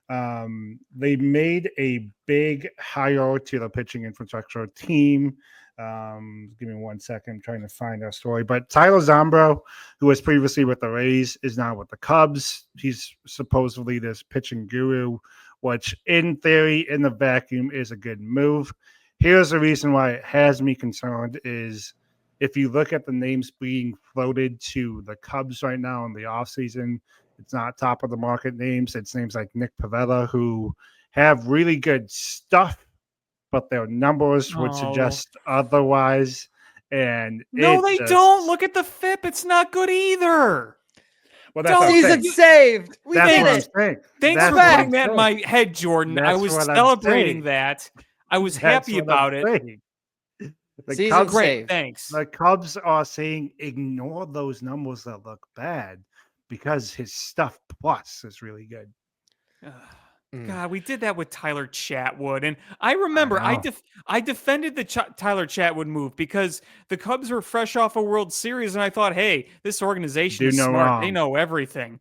They made a big hire to the pitching infrastructure team. Give me 1 second. I'm trying to find our story. But Tyler Zombro, who was previously with the Rays, is now with the Cubs. He's supposedly this pitching guru, which in theory, in the vacuum, is a good move. Here's the reason why it has me concerned is if you look at the names being floated to the Cubs right now in the offseason, it's not top of the market names. It's names like Nick Pavetta, who have really good stuff, but their numbers would Oh. suggest otherwise. And No, it they just- don't. Look at the FIP. It's not good either. Well, that's what I'm season saying. saved. We That's did what I'm it. saying. Thanks That's for what putting I'm that in saying. my head, Jordan. I That's was what I'm celebrating saying. that. I was That's happy what I'm about it. saying. The Season Cubs, Great. saved. Thanks. the Cubs are saying ignore those numbers that look bad because his stuff plus is really good. Ugh. Mm. God, we did that with Tyler Chatwood, and I remember I know. defended the Tyler Chatwood move because the Cubs were fresh off a World Series, and I thought, hey, this organization Do is no smart; they wrong. know everything.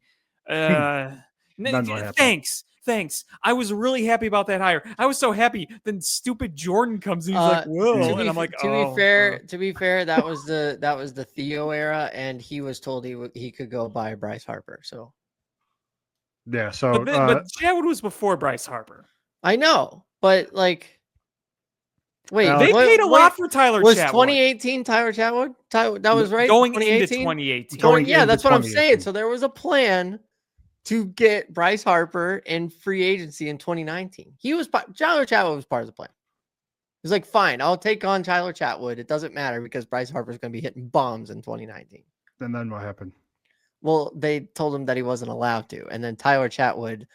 None will happen. Thanks. I was really happy about that hire. I was so happy. Then stupid Jordan comes and he's like, To "Whoa," be and I'm like, to "Oh." be fair, that was the Theo era, and he was told he could go buy Bryce Harper. So Yeah. So But Chatwood was before Bryce Harper. I know, but like, wait, They Alex- paid a lot for Tyler was Chatwood. 2018 Tyler Chatwood? That was right. Going into 2018? 2018. Going Yeah, into that's what I'm saying. 2018. So there was a plan to get Bryce Harper in free agency in 2019. Tyler Chatwood was part of the plan. He's like, fine, I'll take on Tyler Chatwood. It doesn't matter because Bryce Harper's going to be hitting bombs in 2019. and then what happened? Well, they told him that he wasn't allowed to, and then Tyler Chatwood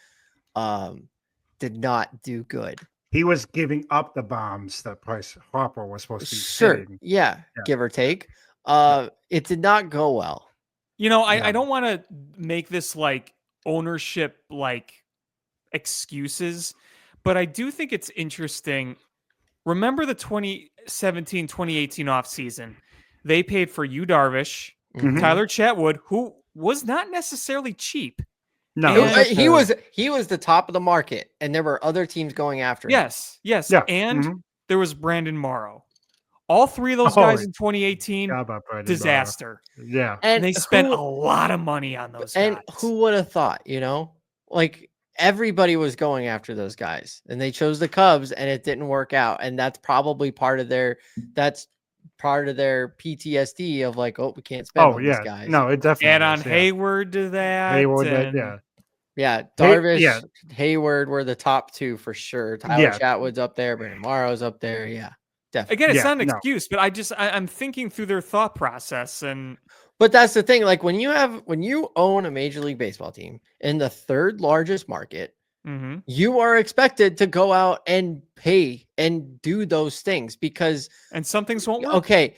did not do good. he was giving up the bombs that Bryce Harper was supposed to be Sure. hitting. Yeah, Yeah. give or take. It did not go well. You know, I No. don't want to make this like ownership like excuses, but I do think it's interesting. Remember the 2017 2018 offseason? They paid for Yu Darvish, Mhm. Tyler Chatwood, who was not necessarily cheap. No, And- it was like He was the top of the market, and there were other teams going after him. Yes. Yeah. And Mhm. there was Brandon Morrow. All three of those Oh, guys in 2018, How about Brandon disaster. Morrow? Yeah. And they spent a lot of money on those And guys. who would have thought, like everybody was going after those guys, and they chose the Cubs, and it didn't work out. And that's probably part of their PTSD of like, oh, we can't spend on these guys. No, it definitely Add on is, yeah. Hayward to that. Hayward, and yeah. Yeah, Hey, Darvish, yeah. Hayward were the top two for sure. Tyler Yeah. Chatwood's up there, Brandon Morrow's up there. Yeah, definitely. Again, it's Yeah, not an no. excuse, but I'm thinking through their thought process, and But that's the thing. Like when you own a Major League Baseball team in the third largest market, mhm. you are expected to go out and pay and do those things because and some things won't work. okay,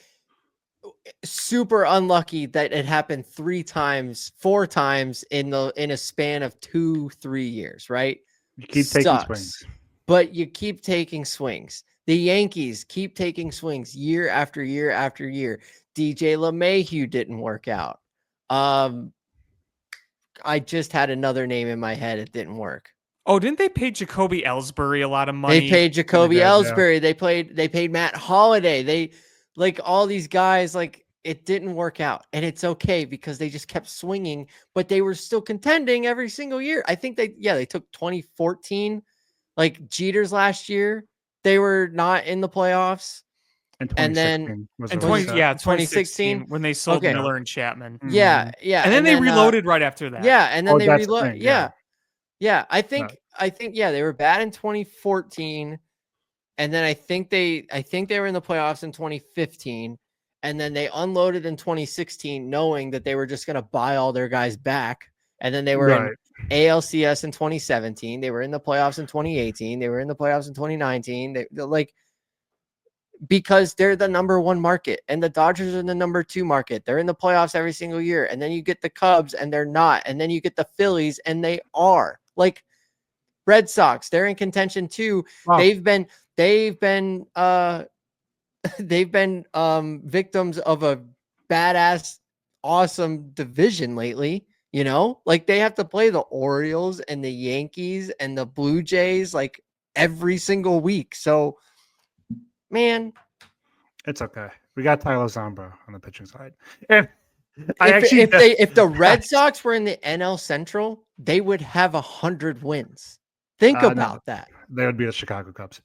super unlucky that it happened 4 times in a span of 2-3 years, right? You keep taking Sucks. swings. But you keep taking swings. The Yankees keep taking swings year after year after year. DJ LeMahieu didn't work out. I just had another name in my head. It didn't work. Oh, didn't they pay Jacoby Ellsbury a lot of money? They paid Jacoby did, yeah. Ellsbury. They paid Matt Holliday. They like all these guys. Like it didn't work out, and it's okay because they just kept swinging, but they were still contending every single year. I think they took 2014, like Jeter's last year. They were not in the playoffs. And then- 2016 was And a 20, reset. yeah, 2016? 2016 when they sold Okay. Miller and Chapman. Mhm. Yeah. And then they reloaded right after that. Yeah, and then Oh, they that's the reload. thing, Yeah. yeah. I think they were bad in 2014, and then I think they were in the playoffs in 2015, and then they unloaded in 2016, knowing that they were just going to buy all their guys back, and then they were in Right. ALCS in 2017. They were in the playoffs in 2018. They were in the playoffs in 2019. They're like, because they're the number one market and the Dodgers are the number two market. They're in the playoffs every single year. And then you get the Cubs and they're not. And then you get the Phillies and they are. Like Red Sox, they're in contention too. Wow. They've been victims of a badass, awesome division lately. Like they have to play the Orioles and the Yankees and the Blue Jays like every single week. So, man, It's okay. We got Tyler Zambro on the pitching side. And if the Red Sox were in the NL Central, they would have 100 wins. Think No. about that. They would be the Chicago Cubs.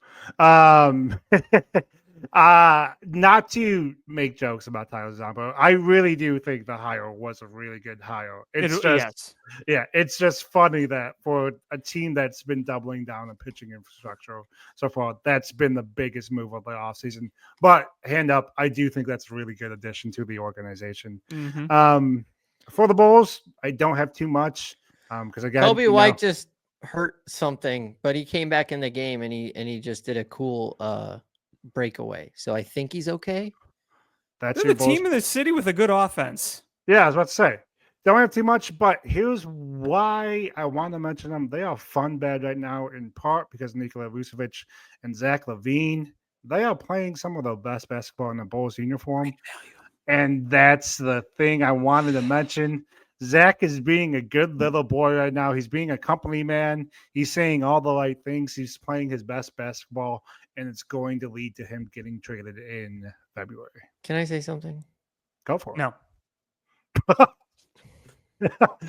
Not to make jokes about Tyler Zambro, I really do think the hire was a really good hire. It's just funny that for a team that's been doubling down on pitching infrastructure so far, that's been the biggest move of the offseason. But hand up, I do think that's a really good addition to the organization. Mhm. For the Bulls, I don't have too much because again, Kobe White just hurt something, but he came back in the game and he just did a cool breakaway. So I think he's okay. That's They're your the Bulls. team in the city with a good offense. Yeah, I was about to say. Don't have too much, but here's why I want to mention them. They are fun bad right now, in part because Nikola Vucevic and Zach LaVine, they are playing some of the best basketball in the Bulls uniform. And that's the thing I wanted to mention. Zach is being a good little boy right now. He's being a company man. He's saying all the right things. He's playing his best basketball, and it's going to lead to him getting traded in February. Can I say something? Go for it. No.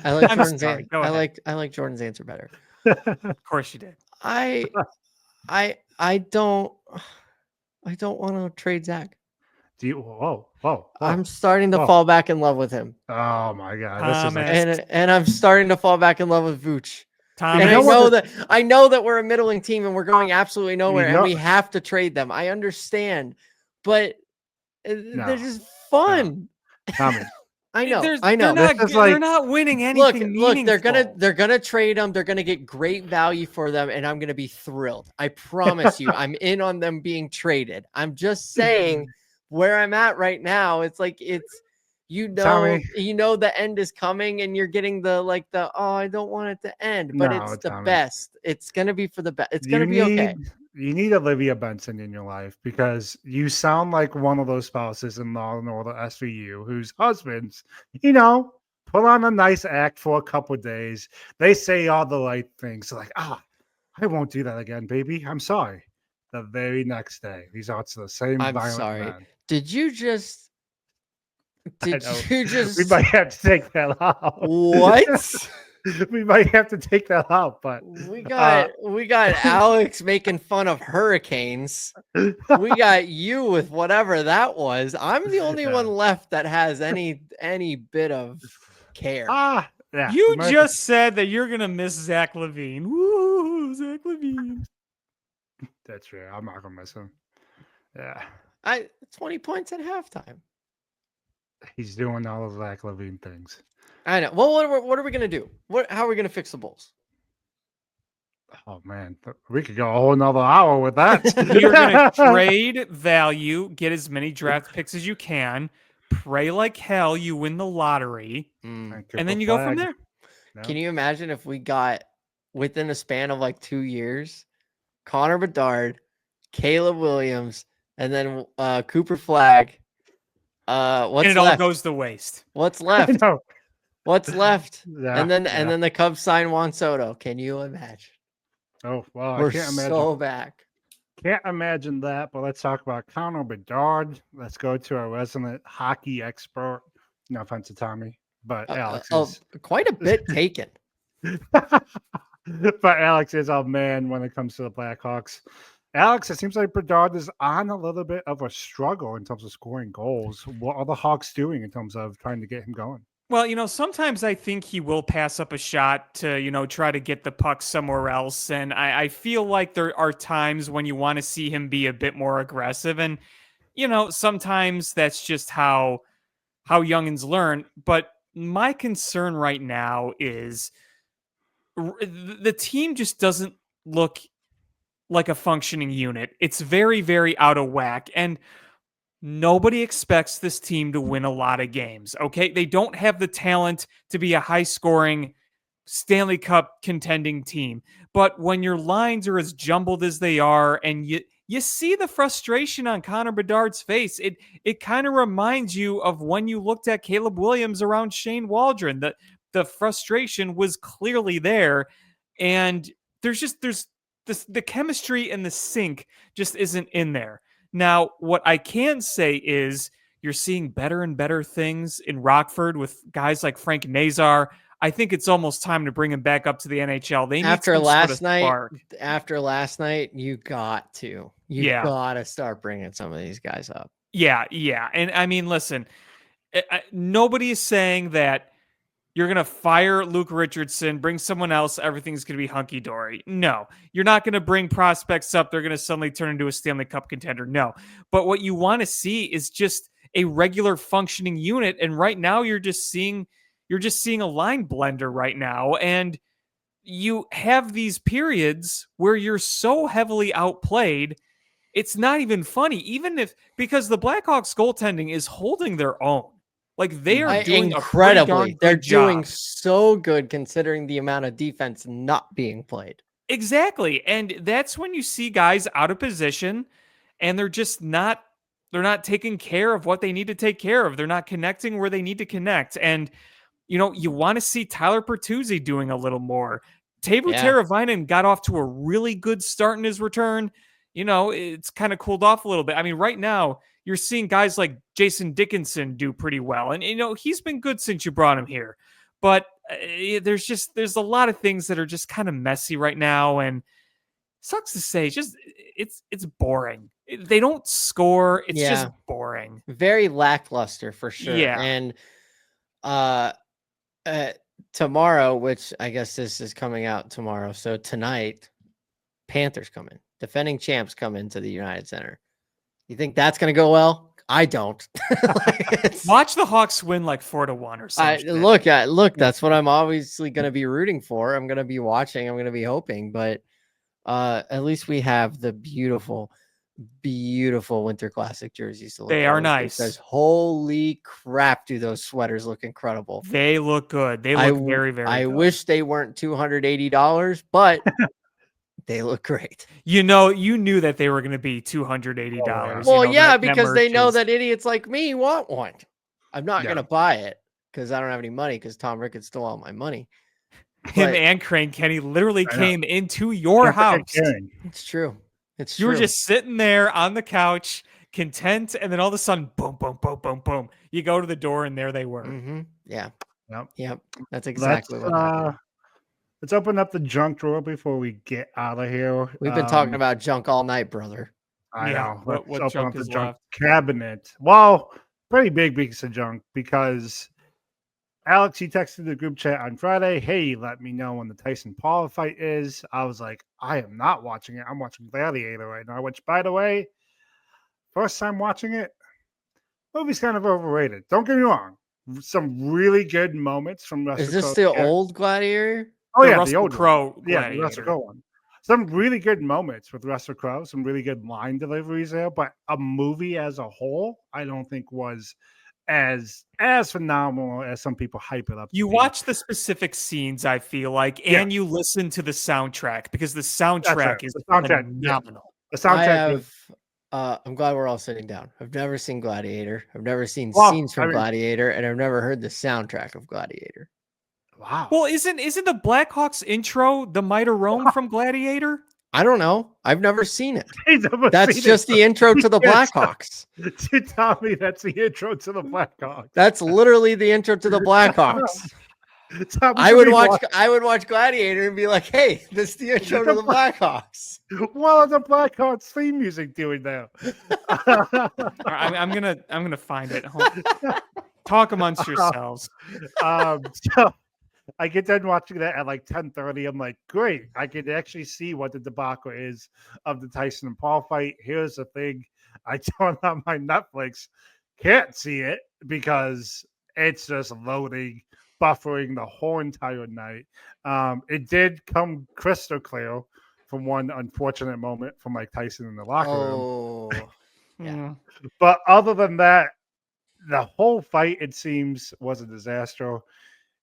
I like I'm Jordan's sorry. Go ahead. I like Jordan's answer better. Of course you did. I don't want to trade Zach. Do you? Whoa. I'm starting to Oh. fall back in love with him. Oh my God! This is Thomas. And I'm starting to fall back in love with Vooch. Tom, And You know I know that we're a middling team and we're going absolutely nowhere know- and we have to trade them. I understand, but they're just fun. Tommy, I know. They're not winning anything meaningful. They're gonna trade them. They're gonna get great value for them, and I'm gonna be thrilled. I promise you, I'm in on them being traded. I'm just saying where I'm at right now. It's like Tommy. the end is coming, and you're getting the I don't want it to end, but No, it's the Tommy. best. It's gonna be for the best. It's gonna be okay. You need Olivia Benson in your life because you sound like one of those spouses in Law and Order SVU whose husbands, put on a nice act for a couple of days. They say all the right things. Like, I won't do that again, baby. I'm sorry. The very next day, these are the same I'm violent sorry. men. Did you just? We might have to take that out. What? We might have to take that out, but we got Alex making fun of hurricanes. We got you with whatever that was. I'm the only one left that has any bit of care. Yeah. You just said that you're gonna miss Zach LaVine. Woo, Zach LaVine. That's true. I'm not gonna miss him. Yeah. 20 points at halftime. He's doing all of Zach LaVine things. I know. Well, what are we gonna do? How are we gonna fix the Bulls? Oh man, we could go a whole nother hour with that. You're gonna trade value, get as many draft picks as you can, pray like hell you win the lottery, and then you go from there. No. Can you imagine if we got within a span of like 2 years, Connor Bedard, Caleb Williams, and then Cooper Flagg? What's and it left? all goes to waste. What's left? What's left? Yeah, and then the Cubs sign Juan Soto. Can you imagine? Oh well, We're I can't imagine. so back. Can't imagine that. But let's talk about Connor Bedard. Let's go to our resident hockey expert. No offense to Tommy, but Alex is quite a bit taken. But Alex is our man when it comes to the Blackhawks. Alex, it seems like Bedard is on a little bit of a struggle in terms of scoring goals. What are the Hawks doing in terms of trying to get him going? Well, sometimes I think he will pass up a shot to, try to get the puck somewhere else. And I feel like there are times when you want to see him be a bit more aggressive. And, sometimes that's just how youngins learn. But my concern right now is the team just doesn't look like a functioning unit. It's very, very out of whack. And nobody expects this team to win a lot of games, okay? They don't have the talent to be a high-scoring Stanley Cup contending team. But when your lines are as jumbled as they are, and you see the frustration on Connor Bedard's face, it kind of reminds you of when you looked at Caleb Williams around Shane Waldron. The frustration was clearly there, and there's the chemistry and the sync just isn't in there. Now, what I can say is you're seeing better and better things in Rockford with guys like Frank Nazar. I think it's almost time to bring him back up to the NHL. They need after last night, you got to start bringing some of these guys up. Yeah. And I mean, listen, nobody is saying that you're going to fire Luke Richardson, bring someone else, everything's going to be hunky-dory. No, you're not going to bring prospects up. They're going to suddenly turn into a Stanley Cup contender. No, but what you want to see is just a regular functioning unit. And right now you're just seeing a line blender right now. And you have these periods where you're so heavily outplayed. It's not even funny, because the Blackhawks goaltending is holding their own. Like they are doing incredibly. They're doing job. So good considering the amount of defense not being played. Exactly. And that's when you see guys out of position and they're not taking care of what they need to take care of. They're not connecting where they need to connect. And, you want to see Tyler Bertuzzi doing a little more. Teuvo Teravainen got off to a really good start in his return. It's kind of cooled off a little bit. I mean, right now, you're seeing guys like Jason Dickinson do pretty well. And, he's been good since you brought him here. But there's a lot of things that are just kind of messy right now. And sucks to say, it's boring. They don't score. It's just boring. Very lackluster for sure. Yeah. And tomorrow, which I guess this is coming out tomorrow. So tonight, Panthers come in. Defending champs come into the United Center. You think that's going to go well? I don't. Watch the Hawks win like 4-1 or something. Look, that's what I'm obviously going to be rooting for. I'm going to be watching. I'm going to be hoping, but at least we have the beautiful Winter Classic jerseys to look They are forward to, nice. because holy crap, do those sweaters look incredible. They look good. They look very, very I good. wish they weren't $280, but they look great. You knew that they were going to be $280. Well, that because they know merch is- that idiots like me want one. I'm not Yeah. going to buy it because I don't have any money, because Tom Ricketts stole all my money. him But and Crane Kenny literally I know. came into your house. it's true. It's You true. were just sitting there on the couch, content, and then all of a sudden, boom, boom, boom, boom, boom. You go to the door, and there they were. Yeah. Yep. Yep. That's exactly what happened. Let's open up the junk drawer before we get out of here. We've been talking about junk all night, brother. I Yeah, know. what Let's open junk up the is junk left? cabinet. Well, pretty big piece of junk, because Alex, he texted the group chat on Friday, hey, let me know when the Tyson Paul fight is. I was like, I am not watching it. I'm watching Gladiator right now, which, by the way, first time watching it, movie's kind of overrated. Don't get me wrong. Some really good moments from Russell Is this Crowe. the old Gladiator? Oh, The yeah, the Russell old Crowe one. Yeah, the Russell Gladiator. Crowe one. Some really good moments with Russell Crowe, some really good line deliveries there, but a movie as a whole, I don't think was as phenomenal as some people hype it up. You to be. watch the specific scenes, I feel like, and you listen to the soundtrack, because the soundtrack is The soundtrack, yeah. phenomenal. The soundtrack is I'm glad we're all sitting down. I've never seen Gladiator. I've never seen Well, scenes from I mean- Gladiator, and I've never heard the soundtrack of Gladiator. wow. Well, isn't the Blackhawks intro the Might of Rome from Gladiator? I don't know. I've never seen it. He's never That's seen just it. the intro to the Yes. Blackhawks. To tell me that's the intro to the Blackhawks. That's literally the intro to the Blackhawks. Tell me I to would be watch Gladiator and be like, hey, this is the intro to the Blackhawks. What are the Blackhawks theme music doing now? All right, I'm gonna find it. Talk amongst yourselves. So I get done watching that at like 10:30. I'm like, great. I can actually see what the debacle is of the Tyson and Paul fight. Here's the thing. I turn on my Netflix, can't see it because it's just loading, buffering the whole entire night. It did come crystal clear from one unfortunate moment from like Tyson in the locker room. Oh, yeah. Mm. But other than that, the whole fight, it seems, was a disaster.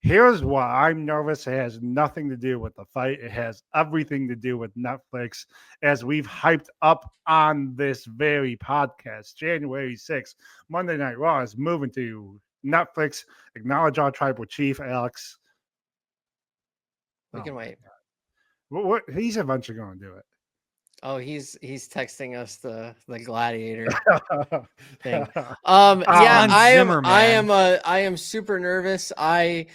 Here's why I'm nervous. It has nothing to do with the fight. It has everything to do with Netflix. As we've hyped up on this very podcast, January 6th, Monday Night Raw is moving to Netflix. Acknowledge our tribal chief, Alex. We can wait. He's eventually going to do it. Oh, he's texting us the Gladiator thing. Yeah, Hans I am super nervous. I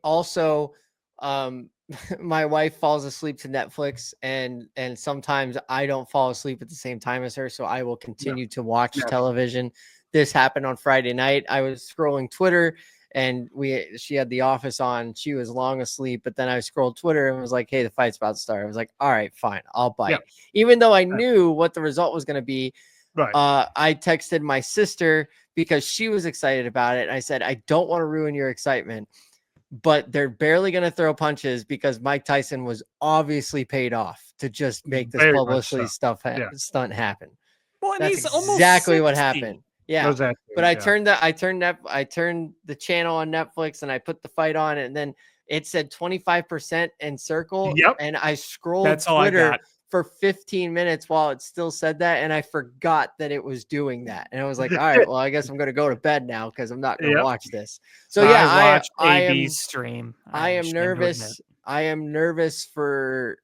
also my wife falls asleep to Netflix, and sometimes I don't fall asleep at the same time as her, so I will continue to watch television. This happened on Friday night. I was scrolling Twitter, and she had The Office on. She was long asleep, but then I scrolled Twitter and was like, hey, the fight's about to start. I was like, all right, fine, I'll bite. Yeah. Even though I knew what the result was going to be. Right. I texted my sister because she was excited about it. And I said, I don't want to ruin your excitement, but they're barely going to throw punches because Mike Tyson was obviously paid off to just make this Very much publicity so. stunt happen. Well, and That's he's almost exactly what 60. happened. Yeah. Exactly, But I yeah. turned the channel on Netflix and I put the fight on, and then it said 25% in circle. Yep. And I scrolled That's all I Twitter got. for 15 minutes while it still said that, and I forgot that it was doing that. And I was like, all right, well, I guess I'm going to go to bed now because I'm not going to Yep. watch this. So yeah, I watched I am AB's stream. I am ashamed to admit. nervous. I am nervous for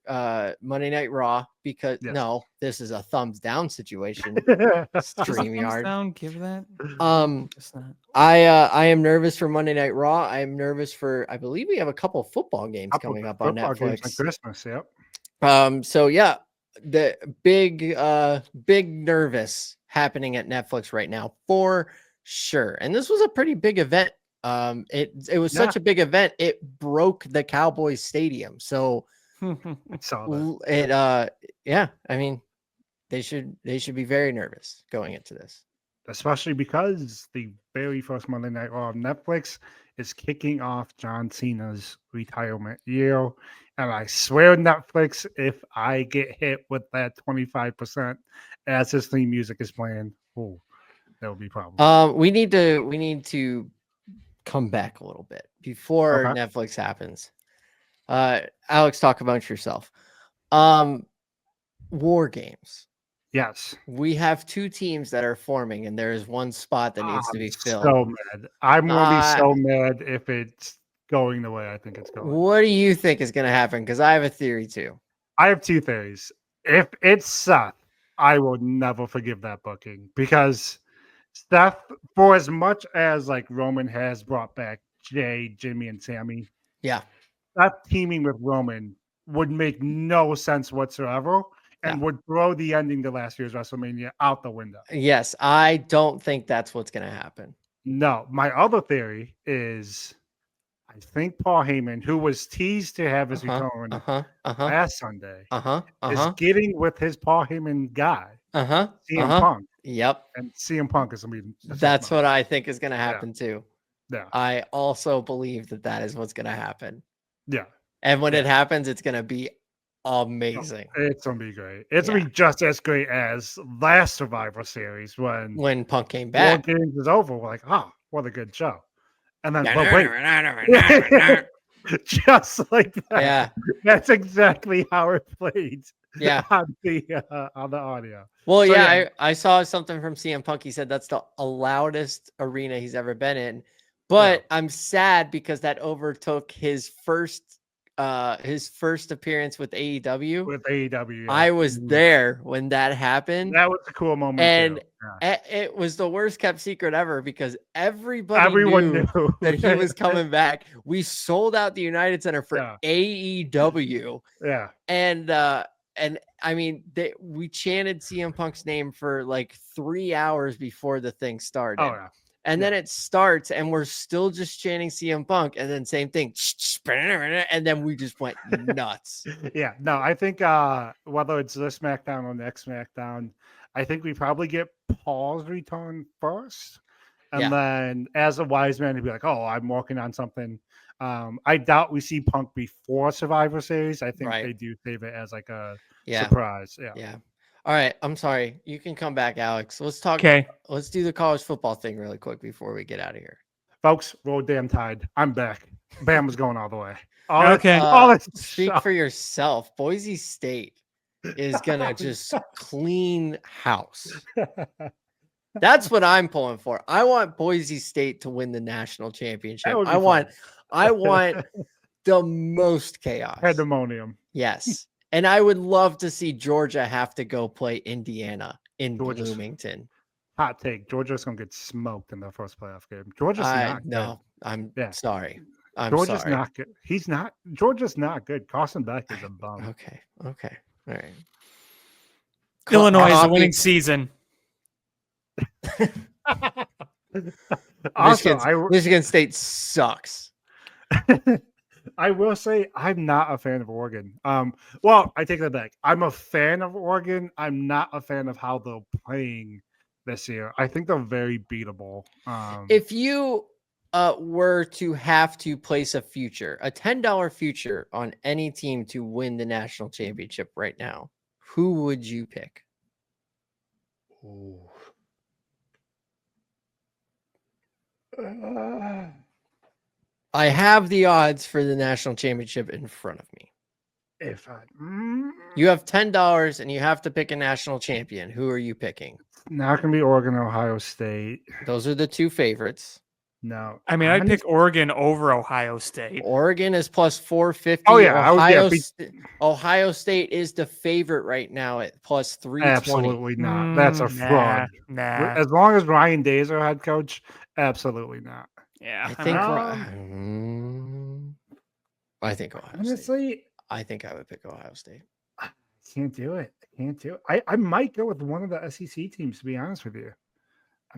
Monday Night Raw because Yes. no, this is a thumbs down situation. Just a thumbs StreamYard. down, give that. Just not. I am nervous for Monday Night Raw. I am nervous for, I believe we have a couple of football games coming up on Football games Netflix. on Christmas, yep. So yeah, the big nervous happening at Netflix right now for sure. And this was a pretty big event. It was such a big event, it broke the Cowboys stadium. So Saw that. yeah, I mean, they should be very nervous going into this. especially because the very first Monday Night Raw on Netflix is kicking off John Cena's retirement year. And I swear, Netflix, if I get hit with that 25% as his theme music is playing, oh, there will be problems. We need to come back a little bit before Okay. Netflix happens. Alex, talk about yourself. War games. Yes. We have two teams that are forming, and there is one spot that needs to I'm be filled. so mad. I'm going to be so mad if it's going the way I think it's going. What do you think is going to happen? Because I have a theory too. I have two theories. If it's Seth, I will never forgive that booking because Seth, for as much as like Roman has brought back Jay, Jimmy, and Sammy, Yeah. Seth teaming with Roman would make no sense whatsoever and Yeah. would throw the ending to last year's WrestleMania out the window. Yes, I don't think that's what's going to happen. No, my other theory is I think Paul Heyman, who was teased to have his return last Sunday, is getting with his Paul Heyman guy, CM Punk. Yep. And CM Punk is going to be. That's what I think is going to happen too. Yeah. I also believe that is what's going to happen. Yeah. And when it happens, it's going to be amazing. It's going to be great. It's going to be just as great as last Survivor Series when Punk came back. War Games was over. We're like, oh, what a good show. And then, but wait. Just like that. Yeah. That's exactly how it played. Yeah. On the audio. Well, so, I saw something from CM Punk. He said that's the loudest arena he's ever been in. But I'm sad because that overtook his first appearance with AEW. With AEW, I was there when that happened. That was a cool moment, and it was the worst kept secret ever because everyone knew that he was coming back. We sold out the United Center for AEW. Yeah, and I mean, we chanted CM Punk's name for like 3 hours before the thing started. Oh yeah. And then it starts, and we're still just chanting CM Punk, and then same thing, and then we just went nuts. Yeah, no, I think whether it's this SmackDown or next SmackDown, I think we probably get Paul's return first, and then as a wise man, he'd be like, "Oh, I'm working on something." I doubt we see Punk before Survivor Series. I think they do save it as like a surprise. Yeah. All right, I'm sorry. You can come back, Alex. Let's talk. Okay. Let's do the college football thing really quick before we get out of here. Folks, roll damn tide. I'm back. Bam was going all the way. Speak for yourself. Boise State is going to just clean house. That's what I'm pulling for. I want Boise State to win the national championship. I want the most chaos. Pandemonium. Yes. And I would love to see Georgia have to go play Indiana in Bloomington. Hot take. Georgia's going to get smoked in the first playoff game. Georgia's not good. No, I'm sorry. Georgia's not good. Georgia's not good. Carson Beck is a bum. Okay. All right. Illinois is a winning season. Also, Michigan State sucks. I will say I'm not a fan of Oregon. Well, I take that back. I'm a fan of Oregon. I'm not a fan of how they're playing this year. I think they're very beatable. If you were to have to place a $10 future on any team to win the national championship right now, who would you pick? I have the odds for the national championship in front of me. You have $10 and you have to pick a national champion. Who are you picking? Not going to be Oregon or Ohio State. Those are the two favorites. No. I mean, I'd pick Oregon over Ohio State. Oregon is plus 450. Oh, yeah. Ohio State is the favorite right now at plus 320. Absolutely not. That's a fraud. Nah. As long as Ryan Day is our head coach, absolutely not. Yeah. I think Ohio honestly, State. I think I would pick Ohio State. I can't do it. I might go with one of the SEC teams, to be honest with you.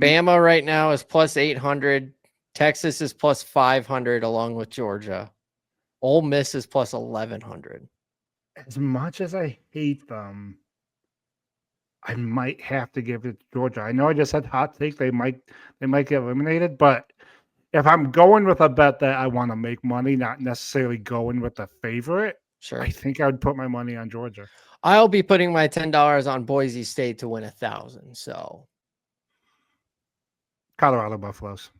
Bama right now is plus 800. Texas is plus 500 along with Georgia. Ole Miss is plus 1,100. As much as I hate them, I might have to give it to Georgia. I know I just said hot take. They might get eliminated, but if I'm going with a bet that I want to make money, not necessarily going with the favorite, Sure. I think I would put my money on Georgia. I'll be putting my $10 on Boise State to win 1,000. So Colorado Buffaloes.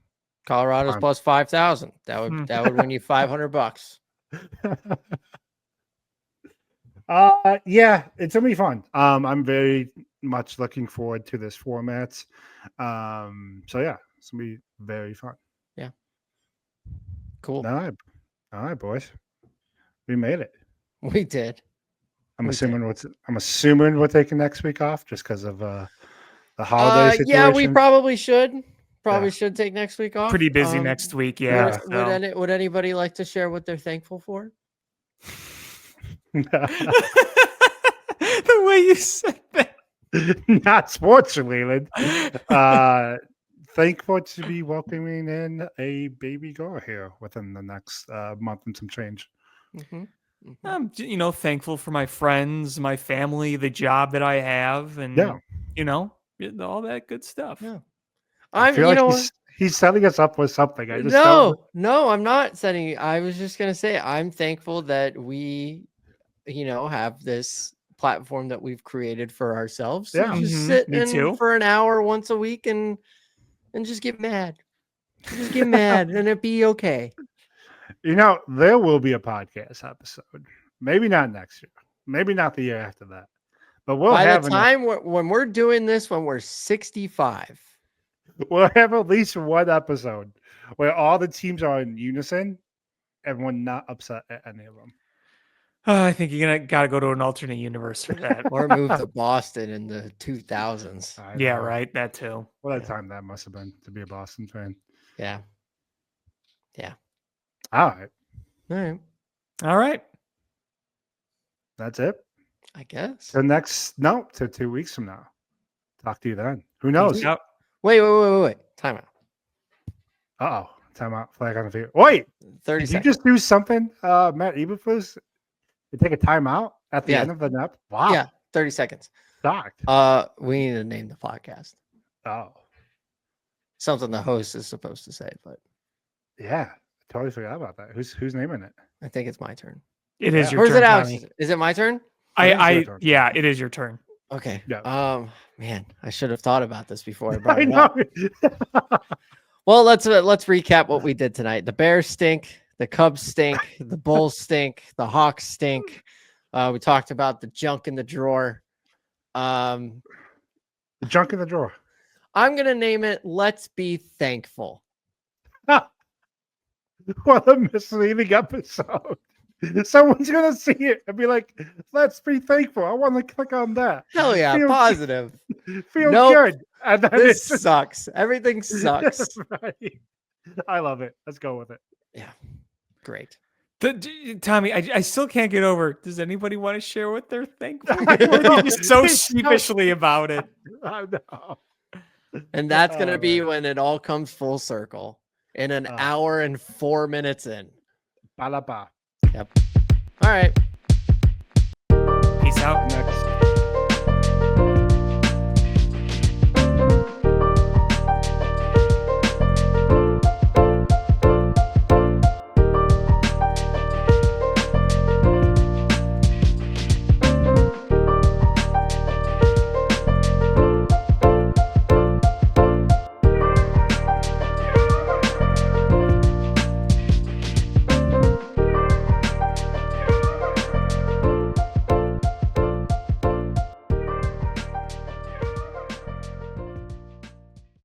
Colorado's Fine. plus 5,000. That would win you $500. Yeah, it's gonna be fun. I'm very much looking forward to this format. So yeah, it's gonna be very fun. Cool. All right, boys, we made it. We did. I'm We assuming we're taking next week off just because of the holiday situation. Yeah, we probably should. Yeah. Should take next week off. Pretty busy next week. Yeah. Would anybody like to share what they're thankful for? The way you said that. Not sports related. Thankful to be welcoming in a baby girl here within the next month and some change. Mm-hmm. I'm, thankful for my friends, my family, the job that I have, and all that good stuff. Yeah. I feel like he's setting us up with something. I just don't. No, I'm not setting. I was just gonna say I'm thankful that we, have this platform that we've created for ourselves. Yeah. Just sit Me too. for an hour once a week and just get mad. Just get mad and it'd be okay. There will be a podcast episode. Maybe not next year. Maybe not the year after that. But we'll By have the time when we're doing this, when we're 65. We'll have at least one episode where all the teams are in unison and we're not upset at any of them. I think you're gotta go to an alternate universe for that. Or move to Boston in the 2000s. Yeah, right. That too. What a time that must have been to be a Boston fan. Yeah. All right. All right. That's it. I guess. To 2 weeks from now. Talk to you then. Who knows? Peace out. Wait. Time out. Uh-oh. Time out. Flag on the field. Wait. 30 Did seconds. you just do something, Matt Eberflus? You take a timeout at the end of the nap? Wow. Yeah, 30 seconds. Shocked. We need to name the podcast. Oh. Something the host is supposed to say, but Yeah. I totally forgot about that. Who's naming it? I think it's my turn. It is your Or is turn. it Alex? Tommy. Is it my turn? It is your turn. Okay. Yeah. Man, I should have thought about this before I brought I it know. up. Well, let's recap what we did tonight. The Bears stink. The Cubs stink. The Bulls stink. The Hawks stink. We talked about the junk in the drawer. The junk in the drawer. I'm gonna name it "Let's Be Thankful." What a misleading episode. Someone's gonna see it and be like, "Let's be thankful." I want to click on that. Hell yeah, Feel- positive. Feel Nope. good. And then This it's just sucks. Everything sucks. right. I love it. Let's go with it. Great. Tommy, I still can't get over. Does anybody want to share what they're thankful for? I know. You're just so It's so- sheepishly about it. I know. And that's gonna Oh, be man. when it all comes full circle in an Oh. hour and 4 minutes in. Ba-la-ba. All right. Peace out. Next.